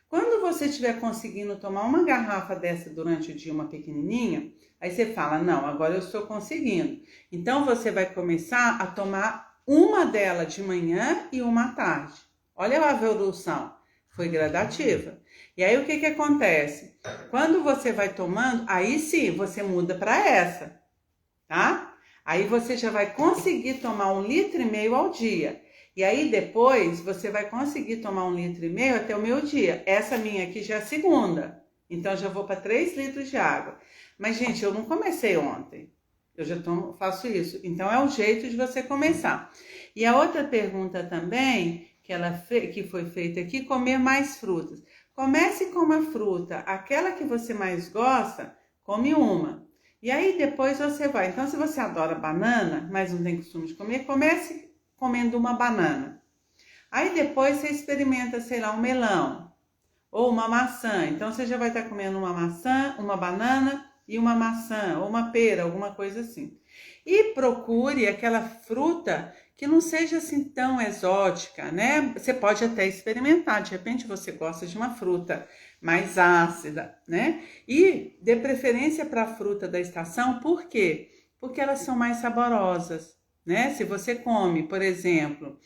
Quando você estiver conseguindo tomar uma garrafa dessa durante o dia, uma pequenininha, aí você fala, não, agora eu estou conseguindo. Então, você vai começar a tomar uma dela de manhã e uma à tarde. Olha a evolução, foi gradativa. E aí, o que que acontece? Quando você vai tomando, aí sim, você muda para essa, tá? Aí você já vai conseguir tomar 1,5 litro ao dia. E aí depois você vai conseguir tomar 1,5 litro até o meio-dia. Essa minha aqui já é a segunda. Então já vou para 3 litros de água. Mas, gente, eu não comecei ontem. Eu já faço isso. Então é o jeito de você começar. E a outra pergunta também, que foi feita aqui, comer mais frutas. Comece com uma fruta, aquela que você mais gosta, come uma. E aí depois você vai. Então, se você adora banana, mas não tem costume de comer, comece comendo uma banana. Aí depois você experimenta, sei lá, um melão ou uma maçã. Então você já vai estar comendo uma maçã, uma banana e uma maçã ou uma pera, alguma coisa assim. E procure aquela fruta que não seja assim tão exótica, né? Você pode até experimentar, de repente você gosta de uma fruta mais ácida, né? E dê preferência para a fruta da estação, por quê? Porque elas são mais saborosas, né? Se você come, por exemplo,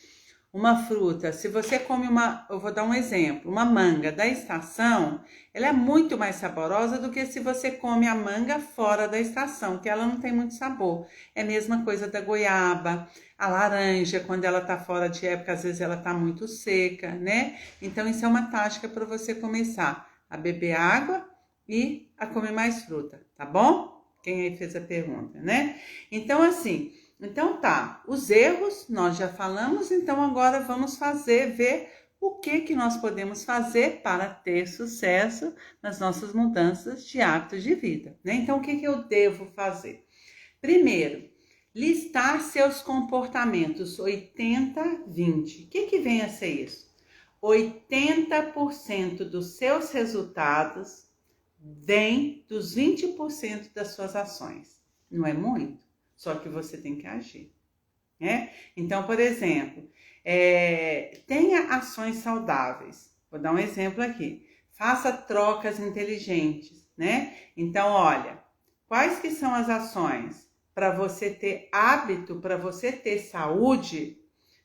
uma fruta, se você come eu vou dar um exemplo, uma manga da estação, ela é muito mais saborosa do que se você come a manga fora da estação, que ela não tem muito sabor. É a mesma coisa da goiaba, a laranja, quando ela tá fora de época, às vezes ela tá muito seca, né? Então isso é uma tática para você começar a beber água e a comer mais fruta, tá bom? Quem aí fez a pergunta, né? Então assim, então tá, os erros nós já falamos, então agora vamos ver o que nós podemos fazer para ter sucesso nas nossas mudanças de hábitos de vida, né? Então o que eu devo fazer? Primeiro, listar seus comportamentos 80-20. O que vem a ser isso? 80% dos seus resultados vem dos 20% das suas ações. Não é muito? Só que você tem que agir, né? Então, por exemplo, tenha ações saudáveis. Vou dar um exemplo aqui. Faça trocas inteligentes, né? Então, olha, quais que são as ações para você ter hábito, para você ter saúde?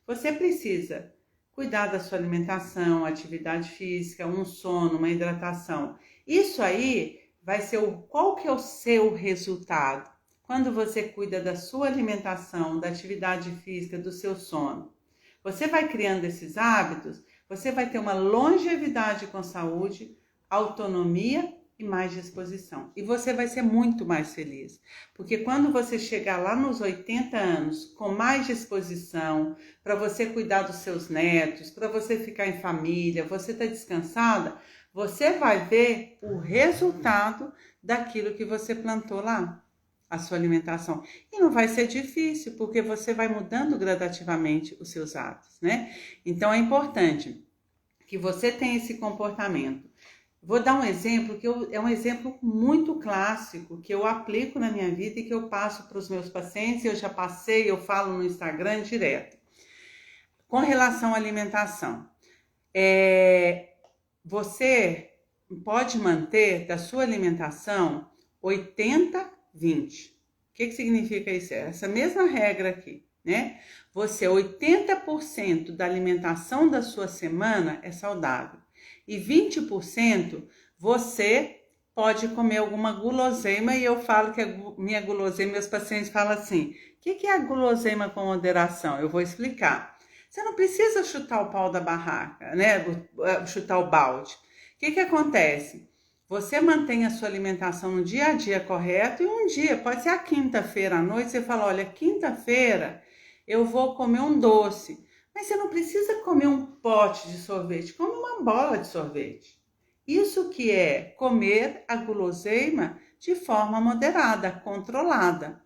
Você precisa cuidar da sua alimentação, atividade física, um sono, uma hidratação. Isso aí vai ser qual que é o seu resultado? Quando você cuida da sua alimentação, da atividade física, do seu sono, você vai criando esses hábitos, você vai ter uma longevidade com saúde, autonomia e mais disposição. E você vai ser muito mais feliz. Porque quando você chegar lá nos 80 anos com mais disposição, para você cuidar dos seus netos, para você ficar em família, você está descansada, você vai ver o resultado daquilo que você plantou lá. A sua alimentação. E não vai ser difícil, porque você vai mudando gradativamente os seus hábitos, né? Então é importante que você tenha esse comportamento. Vou dar um exemplo que é um exemplo muito clássico, que eu aplico na minha vida e que eu passo para os meus pacientes, eu já passei, eu falo no Instagram direto. Com relação à alimentação, você pode manter da sua alimentação 80-20. O que significa isso? Essa mesma regra aqui, né? 80% da alimentação da sua semana é saudável. E 20% você pode comer alguma guloseima, e eu falo que a minha guloseima, meus pacientes falam assim, o que é a guloseima com moderação? Eu vou explicar. Você não precisa chutar o pau da barraca, né? Chutar o balde. O que acontece? Você mantém a sua alimentação no dia a dia correto e um dia, pode ser a quinta-feira à noite, você fala, olha, quinta-feira eu vou comer um doce. Mas você não precisa comer um pote de sorvete, come uma bola de sorvete. Isso que é comer a guloseima de forma moderada, controlada.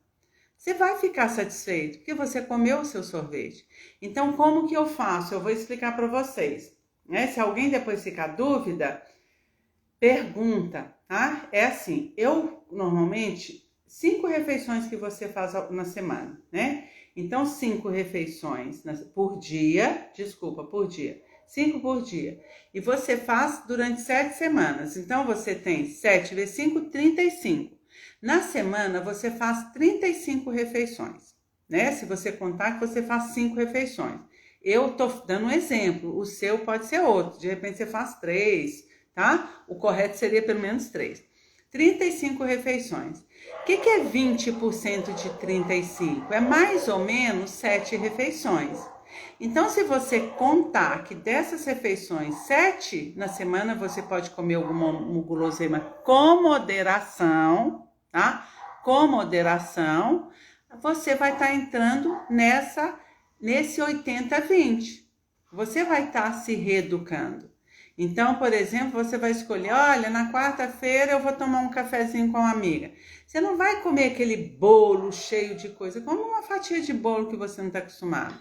Você vai ficar satisfeito porque você comeu o seu sorvete. Então, como que eu faço? Eu vou explicar para vocês, né? Se alguém depois ficar dúvida, pergunta, tá? É assim, eu normalmente 5 refeições que você faz na semana, né? Então 5 refeições por dia, 5 por dia. E você faz durante 7 semanas. Então você tem 7 vezes 5, 35. Na semana você faz 35 refeições, né? Se você contar que você faz 5 refeições. Eu tô dando um exemplo, o seu pode ser outro, de repente você faz 3, tá? O correto seria pelo menos 3. 35 refeições. O que é 20% de 35? É mais ou menos 7 refeições. Então, se você contar que dessas refeições, 7 na semana, você pode comer alguma guloseima com moderação, tá? Com moderação, você vai estar entrando nesse 80-20. Você vai estar se reeducando. Então, por exemplo, você vai escolher, olha, na quarta-feira eu vou tomar um cafezinho com uma amiga. Você não vai comer aquele bolo cheio de coisa, come uma fatia de bolo que você não está acostumado.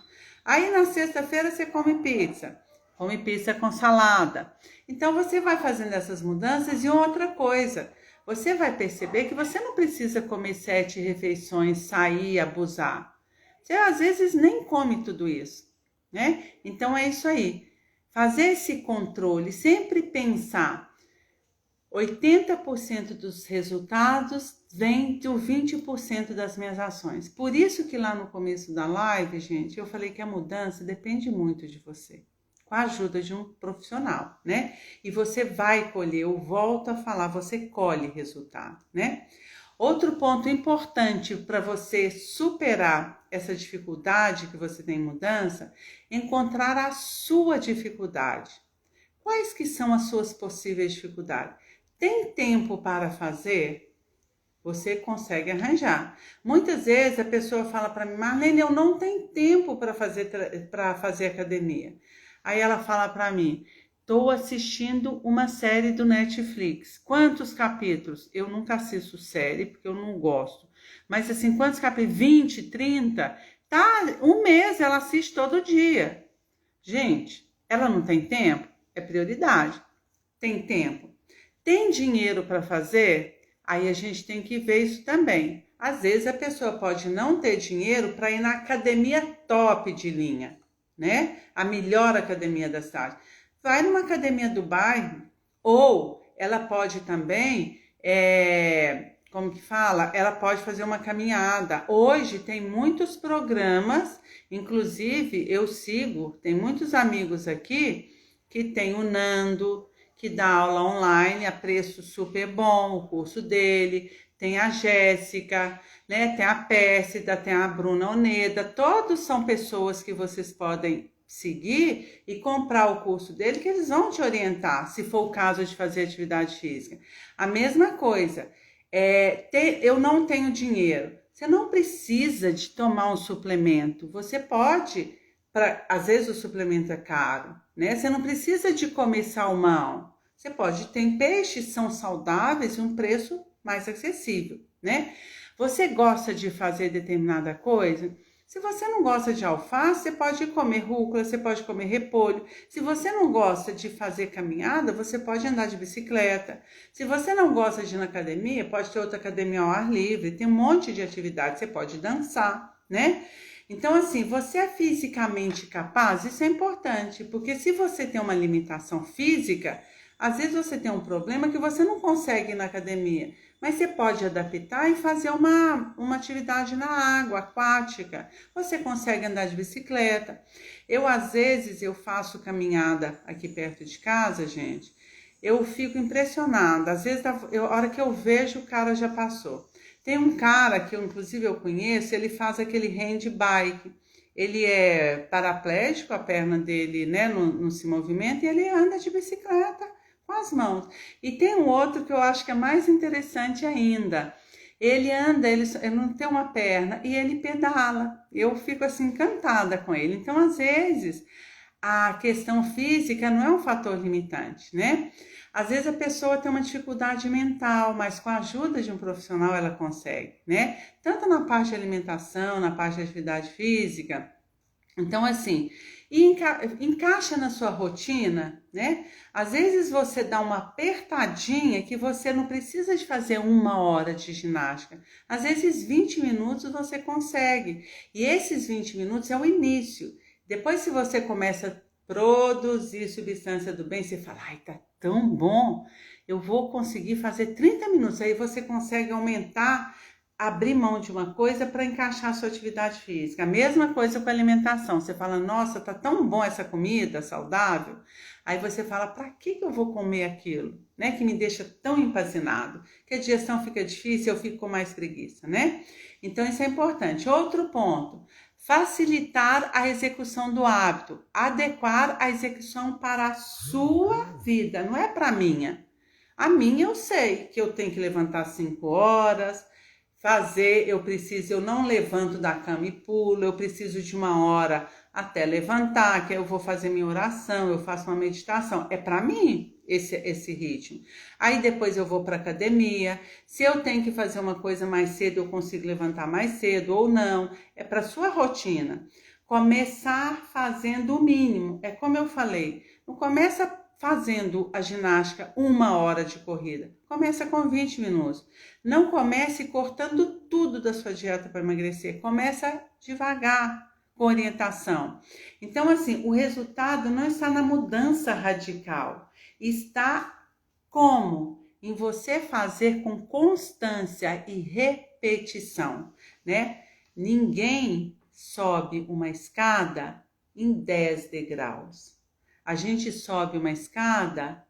Aí na sexta-feira você come pizza com salada. Então você vai fazendo essas mudanças e outra coisa, você vai perceber que você não precisa comer 7 refeições, sair, abusar. Você às vezes nem come tudo isso, né? Então é isso aí. Fazer esse controle, sempre pensar, 80% dos resultados vem do 20% das minhas ações. Por isso que lá no começo da live, gente, eu falei que a mudança depende muito de você, com a ajuda de um profissional, né? E você vai colher, eu volto a falar, você colhe resultado, né? Outro ponto importante para você superar essa dificuldade que você tem em mudança, encontrar a sua dificuldade. Quais que são as suas possíveis dificuldades? Tem tempo para fazer? Você consegue arranjar. Muitas vezes a pessoa fala para mim, Marlene, eu não tenho tempo para fazer academia. Aí ela fala para mim, estou assistindo uma série do Netflix. Quantos capítulos? Eu nunca assisto série, porque eu não gosto. Mas assim, quantos capítulos? 20, 30? Tá, um mês ela assiste todo dia. Gente, ela não tem tempo? É prioridade. Tem tempo? Tem dinheiro para fazer? Aí a gente tem que ver isso também. Às vezes a pessoa pode não ter dinheiro para ir na academia top de linha, né? A melhor academia da cidade. Vai numa academia do bairro, ou ela pode também, como que fala? Ela pode fazer uma caminhada. Hoje tem muitos programas, inclusive eu sigo, tem muitos amigos aqui que tem o Nando, que dá aula online a preço super bom, o curso dele, tem a Jéssica, né? Tem a Pérsida, tem a Bruna Oneda, todos são pessoas que vocês podem seguir e comprar o curso dele, que eles vão te orientar, se for o caso de fazer atividade física. A mesma coisa, eu não tenho dinheiro, você não precisa de tomar um suplemento, você pode, às vezes o suplemento é caro, né? Você não precisa de comer salmão, você pode ter peixes, são saudáveis e um preço mais acessível, né? Você gosta de fazer determinada coisa? Se você não gosta de alface, você pode comer rúcula, você pode comer repolho. Se você não gosta de fazer caminhada, você pode andar de bicicleta. Se você não gosta de ir na academia, pode ter outra academia ao ar livre, tem um monte de atividade, você pode dançar, né? Então, assim, você é fisicamente capaz? Isso é importante, porque se você tem uma limitação física, às vezes você tem um problema que você não consegue ir na academia, mas você pode adaptar e fazer uma atividade na água, aquática. Você consegue andar de bicicleta. Às vezes, eu faço caminhada aqui perto de casa, gente, eu fico impressionada. Às vezes, a hora que eu vejo, o cara já passou. Tem um cara que inclusive eu conheço, ele faz aquele hand bike. Ele é paraplégico, a perna dele, né, não se movimenta, e ele anda de bicicleta com as mãos. E tem um outro que eu acho que é mais interessante ainda. Ele anda, ele não tem uma perna e ele pedala. Eu fico assim encantada com ele. Então, às vezes, a questão física não é um fator limitante, né? Às vezes a pessoa tem uma dificuldade mental, mas com a ajuda de um profissional ela consegue, né? Tanto na parte de alimentação, na parte de atividade física. Então, assim, encaixa na sua rotina, né? Às vezes você dá uma apertadinha que você não precisa de fazer 1 hora de ginástica. Às vezes 20 minutos você consegue. E esses 20 minutos é o início. Depois, se você começa a produzir substância do bem, você fala, ai, tá tão bom, eu vou conseguir fazer 30 minutos. Aí você consegue aumentar, abrir mão de uma coisa para encaixar a sua atividade física. A mesma coisa com a alimentação. Você fala, nossa, tá tão bom essa comida saudável. Aí você fala, para que eu vou comer aquilo, né? Que me deixa tão empazinado, que a digestão fica difícil, eu fico com mais preguiça, né? Então isso é importante. Outro ponto, facilitar a execução do hábito, adequar a execução para a sua vida, não é para a minha. A minha eu sei que eu tenho que levantar 5 horas, eu não levanto da cama e pulo, eu preciso de 1 hora até levantar, que eu vou fazer minha oração, eu faço uma meditação, é para mim esse ritmo. Aí depois eu vou para academia, se eu tenho que fazer uma coisa mais cedo, eu consigo levantar mais cedo ou não, é para sua rotina. Começar fazendo o mínimo, é como eu falei, não começa fazendo a ginástica 1 hora de corrida, começa com 20 minutos. Não comece cortando tudo da sua dieta para emagrecer, começa devagar, com orientação. Então, assim, o resultado não está na mudança radical, está como? Em você fazer com constância e repetição, né? Ninguém sobe uma escada em 10 degraus. A gente sobe uma escada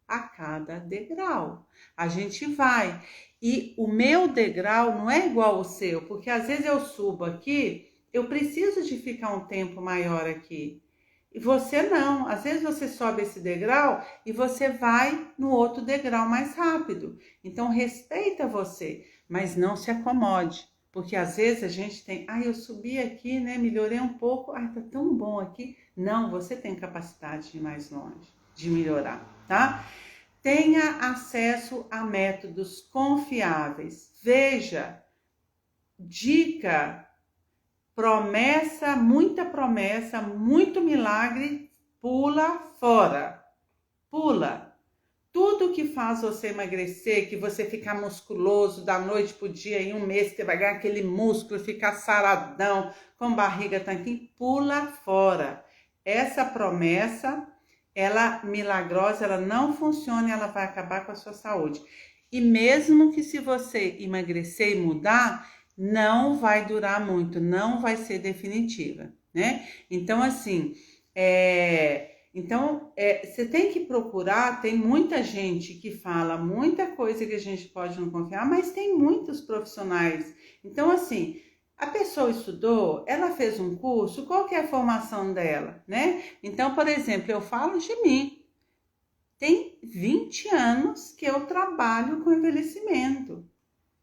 a cada degrau. A gente vai. E o meu degrau não é igual ao seu, porque às vezes eu subo aqui, eu preciso de ficar um tempo maior aqui. E você não. Às vezes você sobe esse degrau e você vai no outro degrau mais rápido. Então respeita você, mas não se acomode. Porque às vezes a gente tem, eu subi aqui, né? Melhorei um pouco, tá tão bom aqui. Não, você tem capacidade de ir mais longe, de melhorar, tá? Tenha acesso a métodos confiáveis. Veja, dica, promessa, muito milagre, pula fora. Pula. Tudo que faz você emagrecer, que você ficar musculoso da noite pro dia, em um mês você vai ganhar aquele músculo, ficar saradão, com barriga tanquinho, pula fora. Essa promessa, ela milagrosa, ela não funciona, ela vai acabar com a sua saúde. E mesmo que se você emagrecer e mudar, não vai durar muito, não vai ser definitiva, né? Então, assim, você tem que procurar, tem muita gente que fala muita coisa que a gente pode não confiar, mas tem muitos profissionais. Então, assim, a pessoa estudou, ela fez um curso, qual que é a formação dela, né? Então, por exemplo, eu falo de mim. Tem 20 anos que eu trabalho com envelhecimento.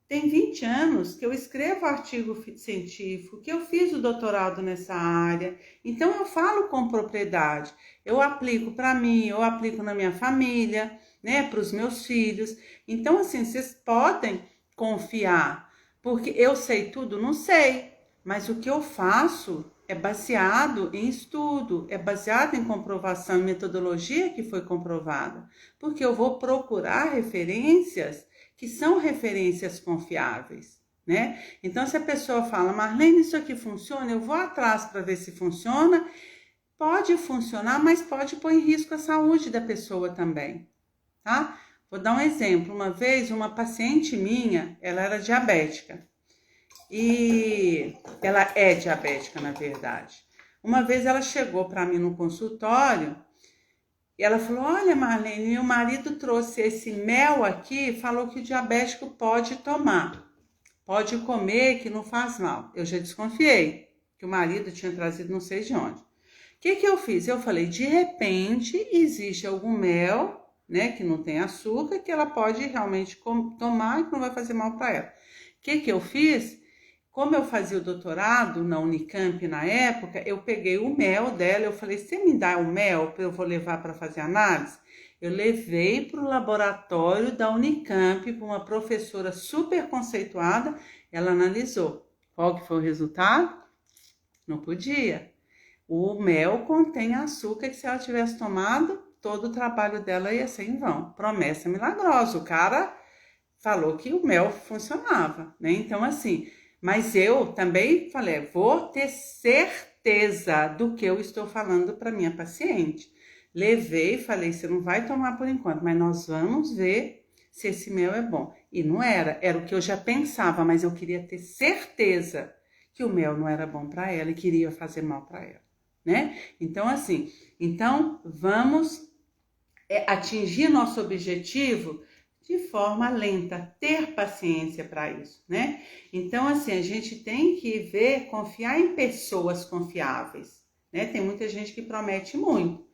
Tem 20 anos que eu escrevo artigo científico, que eu fiz o doutorado nessa área. Então, eu falo com propriedade. Eu aplico para mim, eu aplico na minha família, né, para os meus filhos. Então, assim, vocês podem confiar, porque eu sei tudo? Não sei. Mas o que eu faço é baseado em estudo, é baseado em comprovação, em metodologia que foi comprovada. Porque eu vou procurar referências que são referências confiáveis, né? Então, se a pessoa fala, Marlene, isso aqui funciona, eu vou atrás para ver se funciona. Pode funcionar, mas pode pôr em risco a saúde da pessoa também, tá? Vou dar um exemplo. Uma vez, uma paciente minha, ela era diabética. E ela é diabética, na verdade. Uma vez ela chegou para mim no consultório e ela falou, olha Marlene, meu marido trouxe esse mel aqui, falou que o diabético pode tomar, pode comer, que não faz mal. Eu já desconfiei que o marido tinha trazido não sei de onde. O que eu fiz? Eu falei, de repente existe algum mel, né, que não tem açúcar, que ela pode realmente tomar e que não vai fazer mal para ela. O que eu fiz? Como eu fazia o doutorado na Unicamp na época, eu peguei o mel dela, eu falei, você me dá o mel que eu vou levar para fazer análise? Eu levei para o laboratório da Unicamp, para uma professora super conceituada, ela analisou. Qual que foi o resultado? Não podia. O mel contém açúcar que se ela tivesse tomado, todo o trabalho dela ia ser em vão. Promessa milagrosa, o cara falou que o mel funcionava, né? Então, assim... Mas eu também falei, vou ter certeza do que eu estou falando para minha paciente. Levei e falei, você não vai tomar por enquanto, mas nós vamos ver se esse mel é bom. E não era, era o que eu já pensava, mas eu queria ter certeza que o mel não era bom para ela e queria fazer mal para ela, né? Então, assim, vamos atingir nosso objetivo de forma lenta, ter paciência para isso, né? Então, assim, a gente tem que confiar em pessoas confiáveis, né? Tem muita gente que promete muito.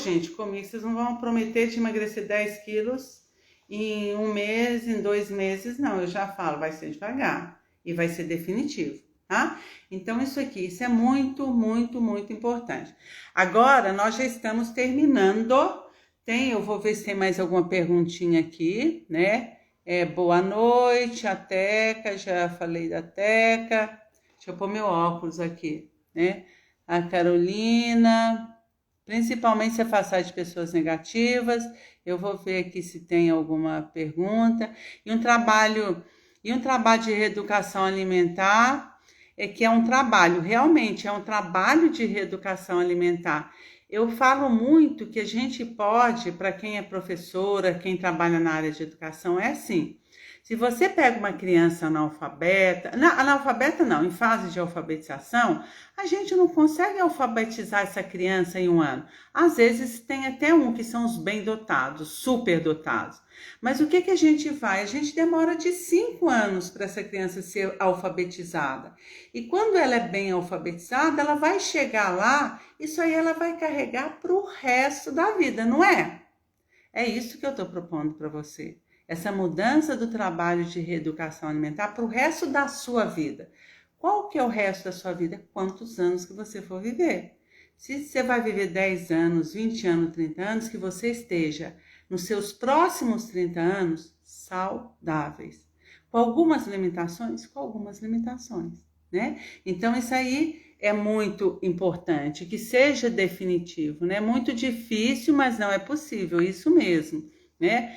Gente, comigo vocês não vão prometer de emagrecer 10 quilos em 1 mês, em 2 meses, não. Eu já falo, vai ser devagar e vai ser definitivo, tá? Então, isso é muito, muito, muito importante. Agora, nós já estamos terminando. Eu vou ver se tem mais alguma perguntinha aqui, né? Boa noite, a Teca, já falei da Teca. Deixa eu pôr meu óculos aqui, né? A Carolina, principalmente se afastar de pessoas negativas. Eu vou ver aqui se tem alguma pergunta. E um trabalho de reeducação alimentar, que é um trabalho, realmente é um trabalho de reeducação alimentar. Eu falo muito que a gente pode, para quem é professora, quem trabalha na área de educação, é assim. Se você pega uma criança analfabeta não, em fase de alfabetização, a gente não consegue alfabetizar essa criança em 1 ano. Às vezes tem até que são os bem dotados, super dotados. Mas o que a gente vai? A gente demora de 5 anos para essa criança ser alfabetizada. E quando ela é bem alfabetizada, ela vai chegar lá, isso aí ela vai carregar para o resto da vida, não é? É isso que eu estou propondo para você. Essa mudança do trabalho de reeducação alimentar para o resto da sua vida. Qual que é o resto da sua vida? Quantos anos que você for viver? Se você vai viver 10 anos, 20 anos, 30 anos, que você esteja nos seus próximos 30 anos saudáveis. Com algumas limitações? Com algumas limitações, né? Então, isso aí é muito importante, que seja definitivo, né? Muito difícil, mas não é possível, isso mesmo, né?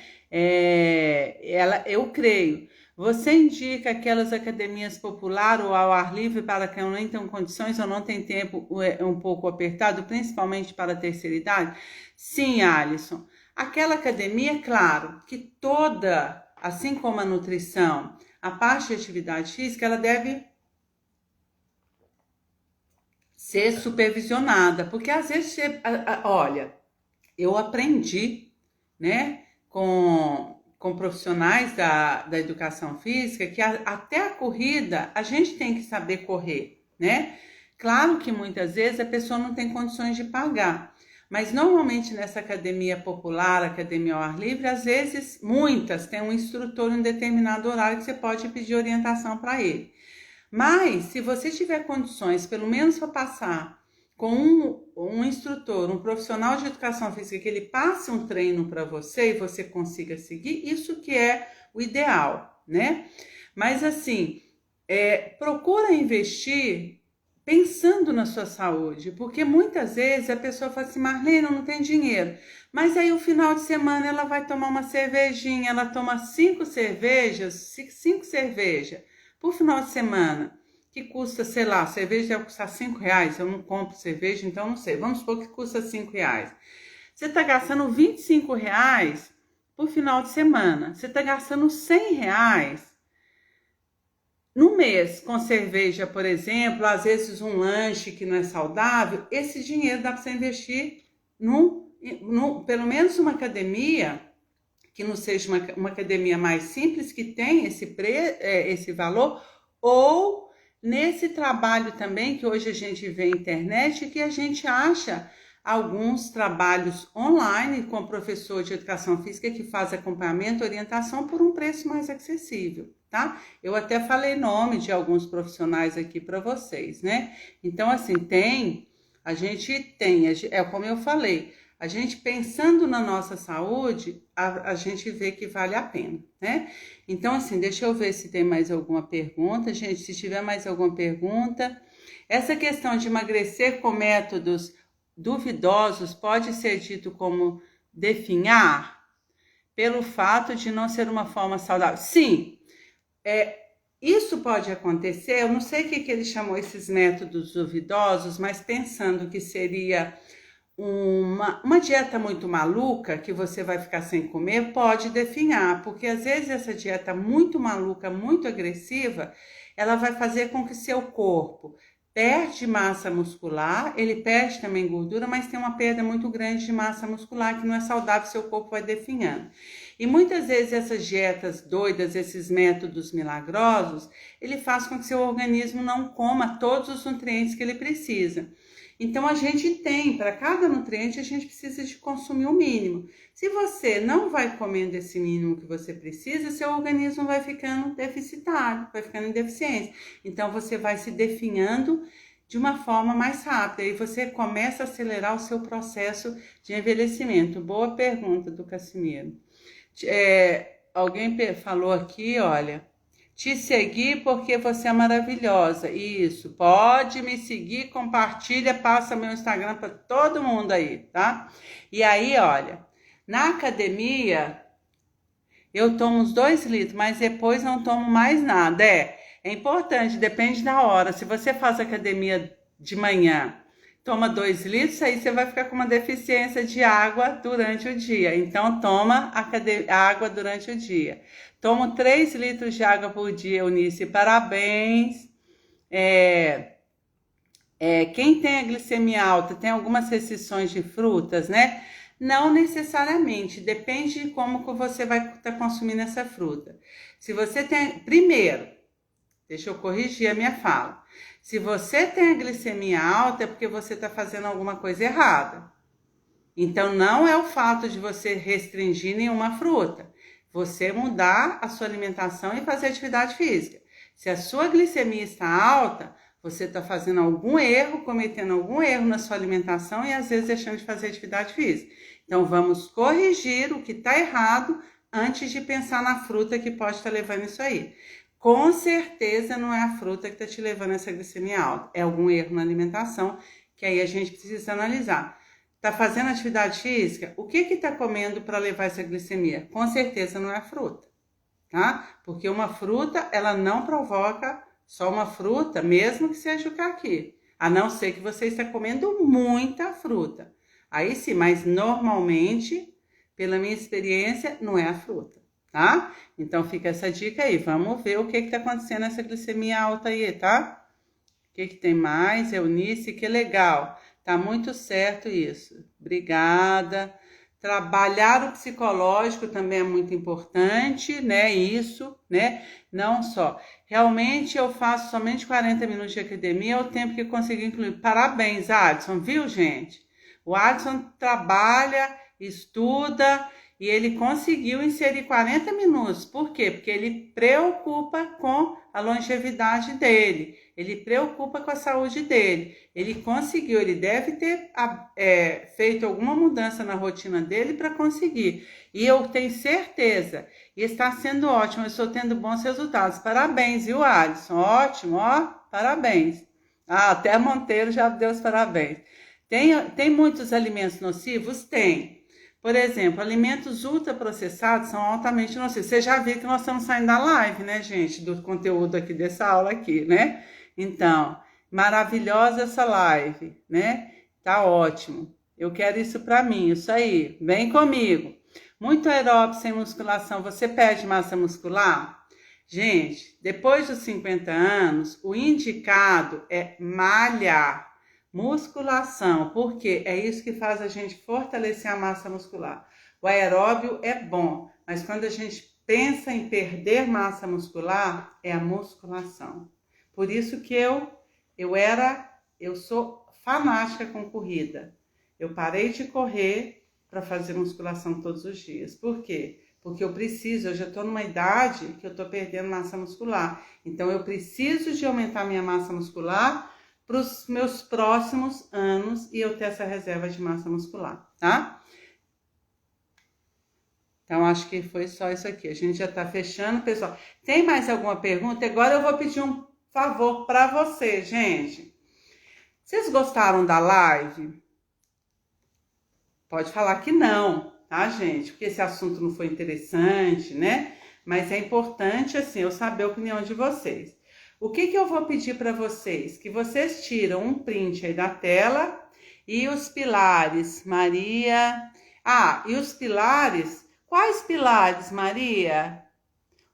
Eu creio. Você indica aquelas academias populares ou ao ar livre para quem não tem condições ou não tem tempo um pouco apertado, principalmente para a terceira idade? Sim, Alisson. Aquela academia, claro, que toda, assim como a nutrição, a parte de atividade física, ela deve ser supervisionada, porque às vezes, olha, eu aprendi, né, com profissionais da educação física, que até a corrida a gente tem que saber correr, né? Claro que muitas vezes a pessoa não tem condições de pagar, mas normalmente nessa academia popular, academia ao ar livre, às vezes, muitas, tem um instrutor em um determinado horário que você pode pedir orientação para ele. Mas, se você tiver condições, pelo menos para passar com um instrutor, um profissional de educação física, que ele passe um treino para você e você consiga seguir, isso que é o ideal, né? Mas assim, procura investir pensando na sua saúde, porque muitas vezes a pessoa fala assim, Marlene, eu não tenho dinheiro, mas aí o final de semana ela vai tomar uma cervejinha, ela toma 5 cervejas por final de semana, que custa, sei lá, cerveja deve custar R$5, eu não compro cerveja, então não sei, vamos supor que custa R$5. Você está gastando R$25 por final de semana, você está gastando R$100 no mês com cerveja, por exemplo, às vezes um lanche que não é saudável, esse dinheiro dá para você investir pelo menos uma academia, que não seja uma academia mais simples, que tem esse valor, ou nesse trabalho também, que hoje a gente vê na internet, que a gente acha alguns trabalhos online com professor de educação física que faz acompanhamento e orientação por um preço mais acessível, tá? Eu até falei nome de alguns profissionais aqui para vocês, né? Então, assim, a gente tem, como eu falei, a gente pensando na nossa saúde, a gente vê que vale a pena, né? Então, assim, deixa eu ver se tem mais alguma pergunta. Gente, se tiver mais alguma pergunta. Essa questão de emagrecer com métodos duvidosos pode ser dito como definhar pelo fato de não ser uma forma saudável. Sim, isso pode acontecer. Eu não sei o que ele chamou esses métodos duvidosos, mas pensando que seria uma dieta muito maluca, que você vai ficar sem comer, pode definhar, porque às vezes essa dieta muito maluca, muito agressiva, ela vai fazer com que seu corpo perde massa muscular, ele perde também gordura, mas tem uma perda muito grande de massa muscular que não é saudável, seu corpo vai definhando. E muitas vezes essas dietas doidas, esses métodos milagrosos, ele faz com que seu organismo não coma todos os nutrientes que ele precisa. Então a gente tem, para cada nutriente, a gente precisa de consumir o mínimo. Se você não vai comendo esse mínimo que você precisa, seu organismo vai ficando deficitário, vai ficando em deficiência. Então você vai se definhando de uma forma mais rápida e você começa a acelerar o seu processo de envelhecimento. Boa pergunta do Cassimiro. Alguém falou aqui, olha, te seguir porque você é maravilhosa. Isso, pode me seguir, compartilha, passa meu Instagram para todo mundo aí, tá? E aí, olha, na academia eu tomo uns 2 litros, mas depois não tomo mais nada. É importante, depende da hora. Se você faz academia de manhã, toma 2 litros, aí você vai ficar com uma deficiência de água durante o dia. Então, toma água durante o dia. Tomo 3 litros de água por dia, Eunice, parabéns. Quem tem a glicemia alta tem algumas restrições de frutas, né? Não necessariamente, depende de como que você vai estar consumindo essa fruta. Se você tem... Primeiro, deixa eu corrigir a minha fala. Se você tem a glicemia alta, é porque você está fazendo alguma coisa errada. Então, não é o fato de você restringir nenhuma fruta. Você mudar a sua alimentação e fazer atividade física. Se a sua glicemia está alta, você está fazendo algum erro, cometendo algum erro na sua alimentação e às vezes deixando de fazer atividade física. Então, vamos corrigir o que está errado antes de pensar na fruta que pode estar levando isso aí. Com certeza não é a fruta que está te levando essa glicemia alta. É algum erro na alimentação que aí a gente precisa analisar. Está fazendo atividade física? O que está comendo para levar essa glicemia? Com certeza não é a fruta, tá? Porque uma fruta, ela não provoca só uma fruta, mesmo que seja o caqui. A não ser que você está comendo muita fruta. Aí sim, mas normalmente, pela minha experiência, não é a fruta, tá? Então fica essa dica aí. Vamos ver o que está acontecendo nessa glicemia alta aí, tá? O que tem mais, Eunice? Que legal. Tá muito certo isso. Obrigada. Trabalhar o psicológico também é muito importante, né? Isso, né? Não só. Realmente eu faço somente 40 minutos de academia, é o tempo que consegui incluir. Parabéns, Adson, viu, gente? O Adson trabalha, estuda e ele conseguiu inserir 40 minutos. Por quê? Porque ele preocupa com a longevidade dele. Ele preocupa com a saúde dele. Ele conseguiu, ele deve ter feito alguma mudança na rotina dele para conseguir. E eu tenho certeza, e está sendo ótimo, eu estou tendo bons resultados. Parabéns, viu, Alisson? Ótimo, ó, parabéns. Até a Monteiro já deu os parabéns. Tem muitos alimentos nocivos? Tem. Por exemplo, alimentos ultraprocessados são altamente nocivos. Você já viu que nós estamos saindo da live, né, gente? Do conteúdo aqui dessa aula aqui, né? Então, maravilhosa essa live, né? Tá ótimo. Eu quero isso para mim, isso aí. Vem comigo. Muito aeróbico sem musculação, você perde massa muscular? Gente, depois dos 50 anos, o indicado é malhar, musculação. Por quê? É isso que faz a gente fortalecer a massa muscular. O aeróbio é bom, mas quando a gente pensa em perder massa muscular, é a musculação. Por isso que eu sou fanática com corrida. Eu parei de correr para fazer musculação todos os dias. Por quê? Porque eu já estou numa idade que eu estou perdendo massa muscular. Então, eu preciso de aumentar minha massa muscular para os meus próximos anos e eu ter essa reserva de massa muscular, tá? Então, acho que foi só isso aqui. A gente já está fechando, pessoal. Tem mais alguma pergunta? Agora eu vou pedir um favor para você, gente. Vocês gostaram da live? Pode falar que não, tá, gente? Porque esse assunto não foi interessante, né? Mas é importante, assim, eu saber a opinião de vocês. O que eu vou pedir para vocês? Que vocês tiram um print aí da tela e os pilares, Maria... e os pilares... Quais pilares, Maria?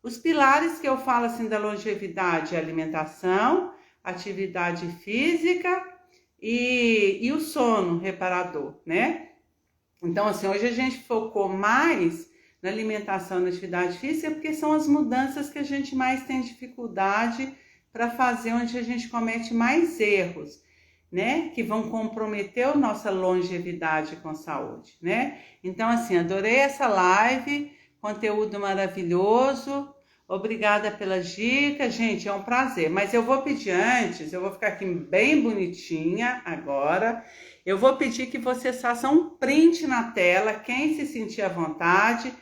Os pilares que eu falo, assim, da longevidade, a alimentação, atividade física e o sono reparador, né? Então, assim, hoje a gente focou mais na alimentação e na atividade física porque são as mudanças que a gente mais tem dificuldade para fazer, onde a gente comete mais erros, né? Que vão comprometer a nossa longevidade com saúde, né? Então, assim, adorei essa live, conteúdo maravilhoso. Obrigada pelas dicas, gente, é um prazer. Mas eu vou pedir antes, eu vou ficar aqui bem bonitinha agora. Eu vou pedir que vocês façam um print na tela, quem se sentir à vontade,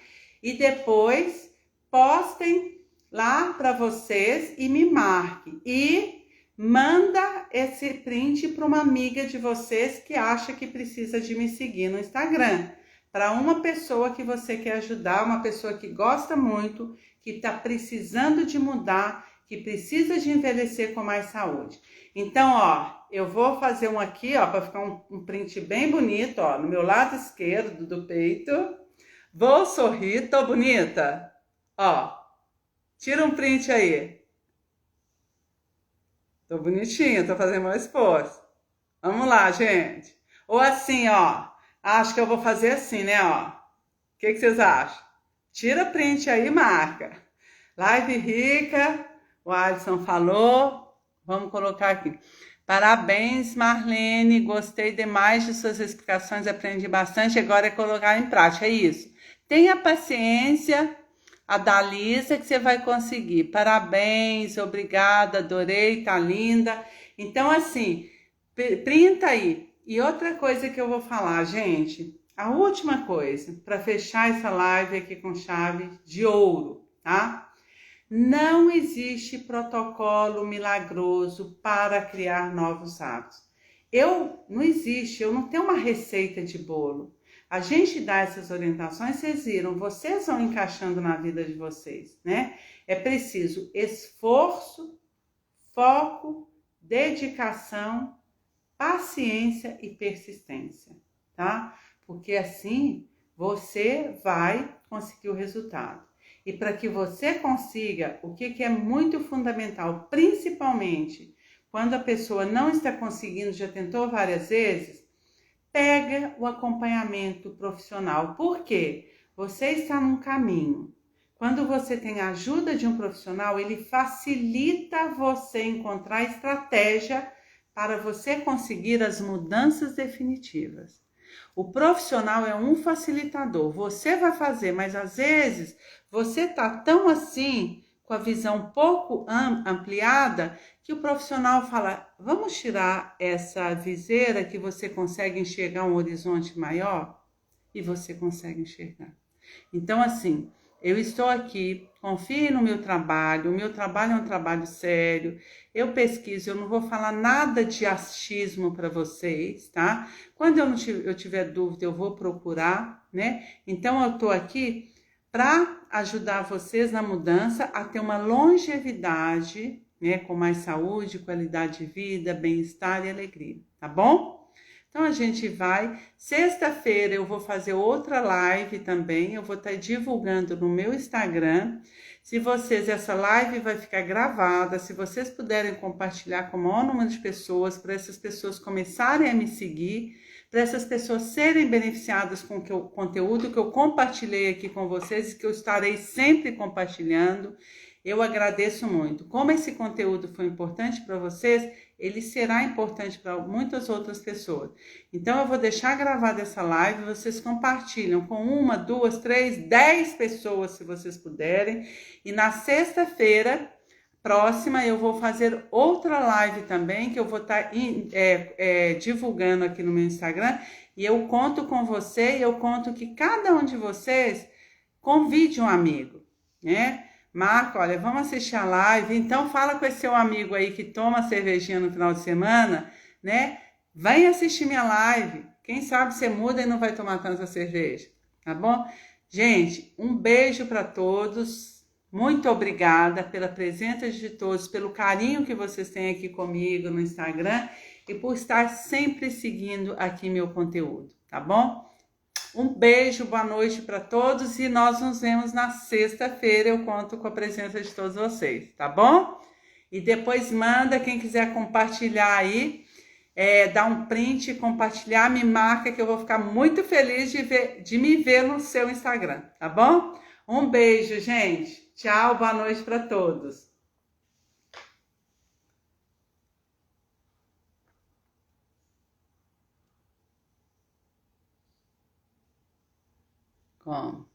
e depois postem lá para vocês e me marquem. E manda esse print para uma amiga de vocês que acha que precisa de me seguir no Instagram. Para uma pessoa que você quer ajudar, uma pessoa que gosta muito, que está precisando de mudar, que precisa de envelhecer com mais saúde. Então, ó, eu vou fazer um aqui, ó, para ficar um print bem bonito, ó, no meu lado esquerdo do peito. Vou sorrir, tô bonita? Ó, tira um print aí. Tô bonitinha, tô fazendo meu esforço. Vamos lá, gente. Ou assim, ó. Acho que eu vou fazer assim, né, ó. O que vocês acham? Tira print aí e marca. Live rica, o Alisson falou. Vamos colocar aqui. Parabéns, Marlene. Gostei demais de suas explicações, aprendi bastante. Agora é colocar em prática, é isso. Tenha paciência, a Dalisa, que você vai conseguir. Parabéns, obrigada, adorei, tá linda. Então, assim, printa aí. E outra coisa que eu vou falar, gente, a última coisa, para fechar essa live aqui com chave de ouro, tá? Não existe protocolo milagroso para criar novos hábitos. Não existe, eu não tenho uma receita de bolo. A gente dá essas orientações, vocês viram, vocês vão encaixando na vida de vocês, né? É preciso esforço, foco, dedicação, paciência e persistência, tá? Porque assim você vai conseguir o resultado. E para que você consiga, o que é muito fundamental, principalmente quando a pessoa não está conseguindo, já tentou várias vezes, pega o acompanhamento profissional. Por quê? Você está num caminho. Quando você tem a ajuda de um profissional, ele facilita você encontrar estratégia para você conseguir as mudanças definitivas. O profissional é um facilitador, você vai fazer, mas às vezes você está tão assim, com a visão pouco ampliada, que o profissional fala, vamos tirar essa viseira que você consegue enxergar um horizonte maior? E você consegue enxergar. Então, assim, eu estou aqui, confie no meu trabalho, o meu trabalho é um trabalho sério, eu pesquiso, eu não vou falar nada de achismo para vocês, tá? Quando eu tiver dúvida, eu vou procurar, né? Então, eu estou aqui para ajudar vocês na mudança a ter uma longevidade, né? Com mais saúde, qualidade de vida, bem-estar e alegria, tá bom? Então, a gente vai. Sexta-feira eu vou fazer outra live também. Eu vou estar divulgando no meu Instagram. Se vocês, essa live vai ficar gravada. Se vocês puderem compartilhar com o maior número de pessoas, para essas pessoas começarem a me seguir, para essas pessoas serem beneficiadas com o conteúdo que eu compartilhei aqui com vocês e que eu estarei sempre compartilhando. Eu agradeço muito. Como esse conteúdo foi importante para vocês, ele será importante para muitas outras pessoas. Então, eu vou deixar gravada essa live, vocês compartilham com 1, 2, 3, 10 pessoas, se vocês puderem. E na sexta-feira próxima, eu vou fazer outra live também, que eu vou estar divulgando aqui no meu Instagram. E eu conto com você, e eu conto que cada um de vocês convide um amigo, né? Marco, olha, vamos assistir a live, então fala com esse seu amigo aí que toma cervejinha no final de semana, né? Vem assistir minha live, quem sabe você muda e não vai tomar tanta cerveja, tá bom? Gente, um beijo para todos, muito obrigada pela presença de todos, pelo carinho que vocês têm aqui comigo no Instagram e por estar sempre seguindo aqui meu conteúdo, tá bom? Um beijo, boa noite para todos e nós nos vemos na sexta-feira. Eu conto com a presença de todos vocês, tá bom? E depois manda, quem quiser compartilhar aí, dá um print e compartilhar, me marca que eu vou ficar muito feliz de me ver no seu Instagram, tá bom? Um beijo, gente. Tchau, boa noite para todos. Como?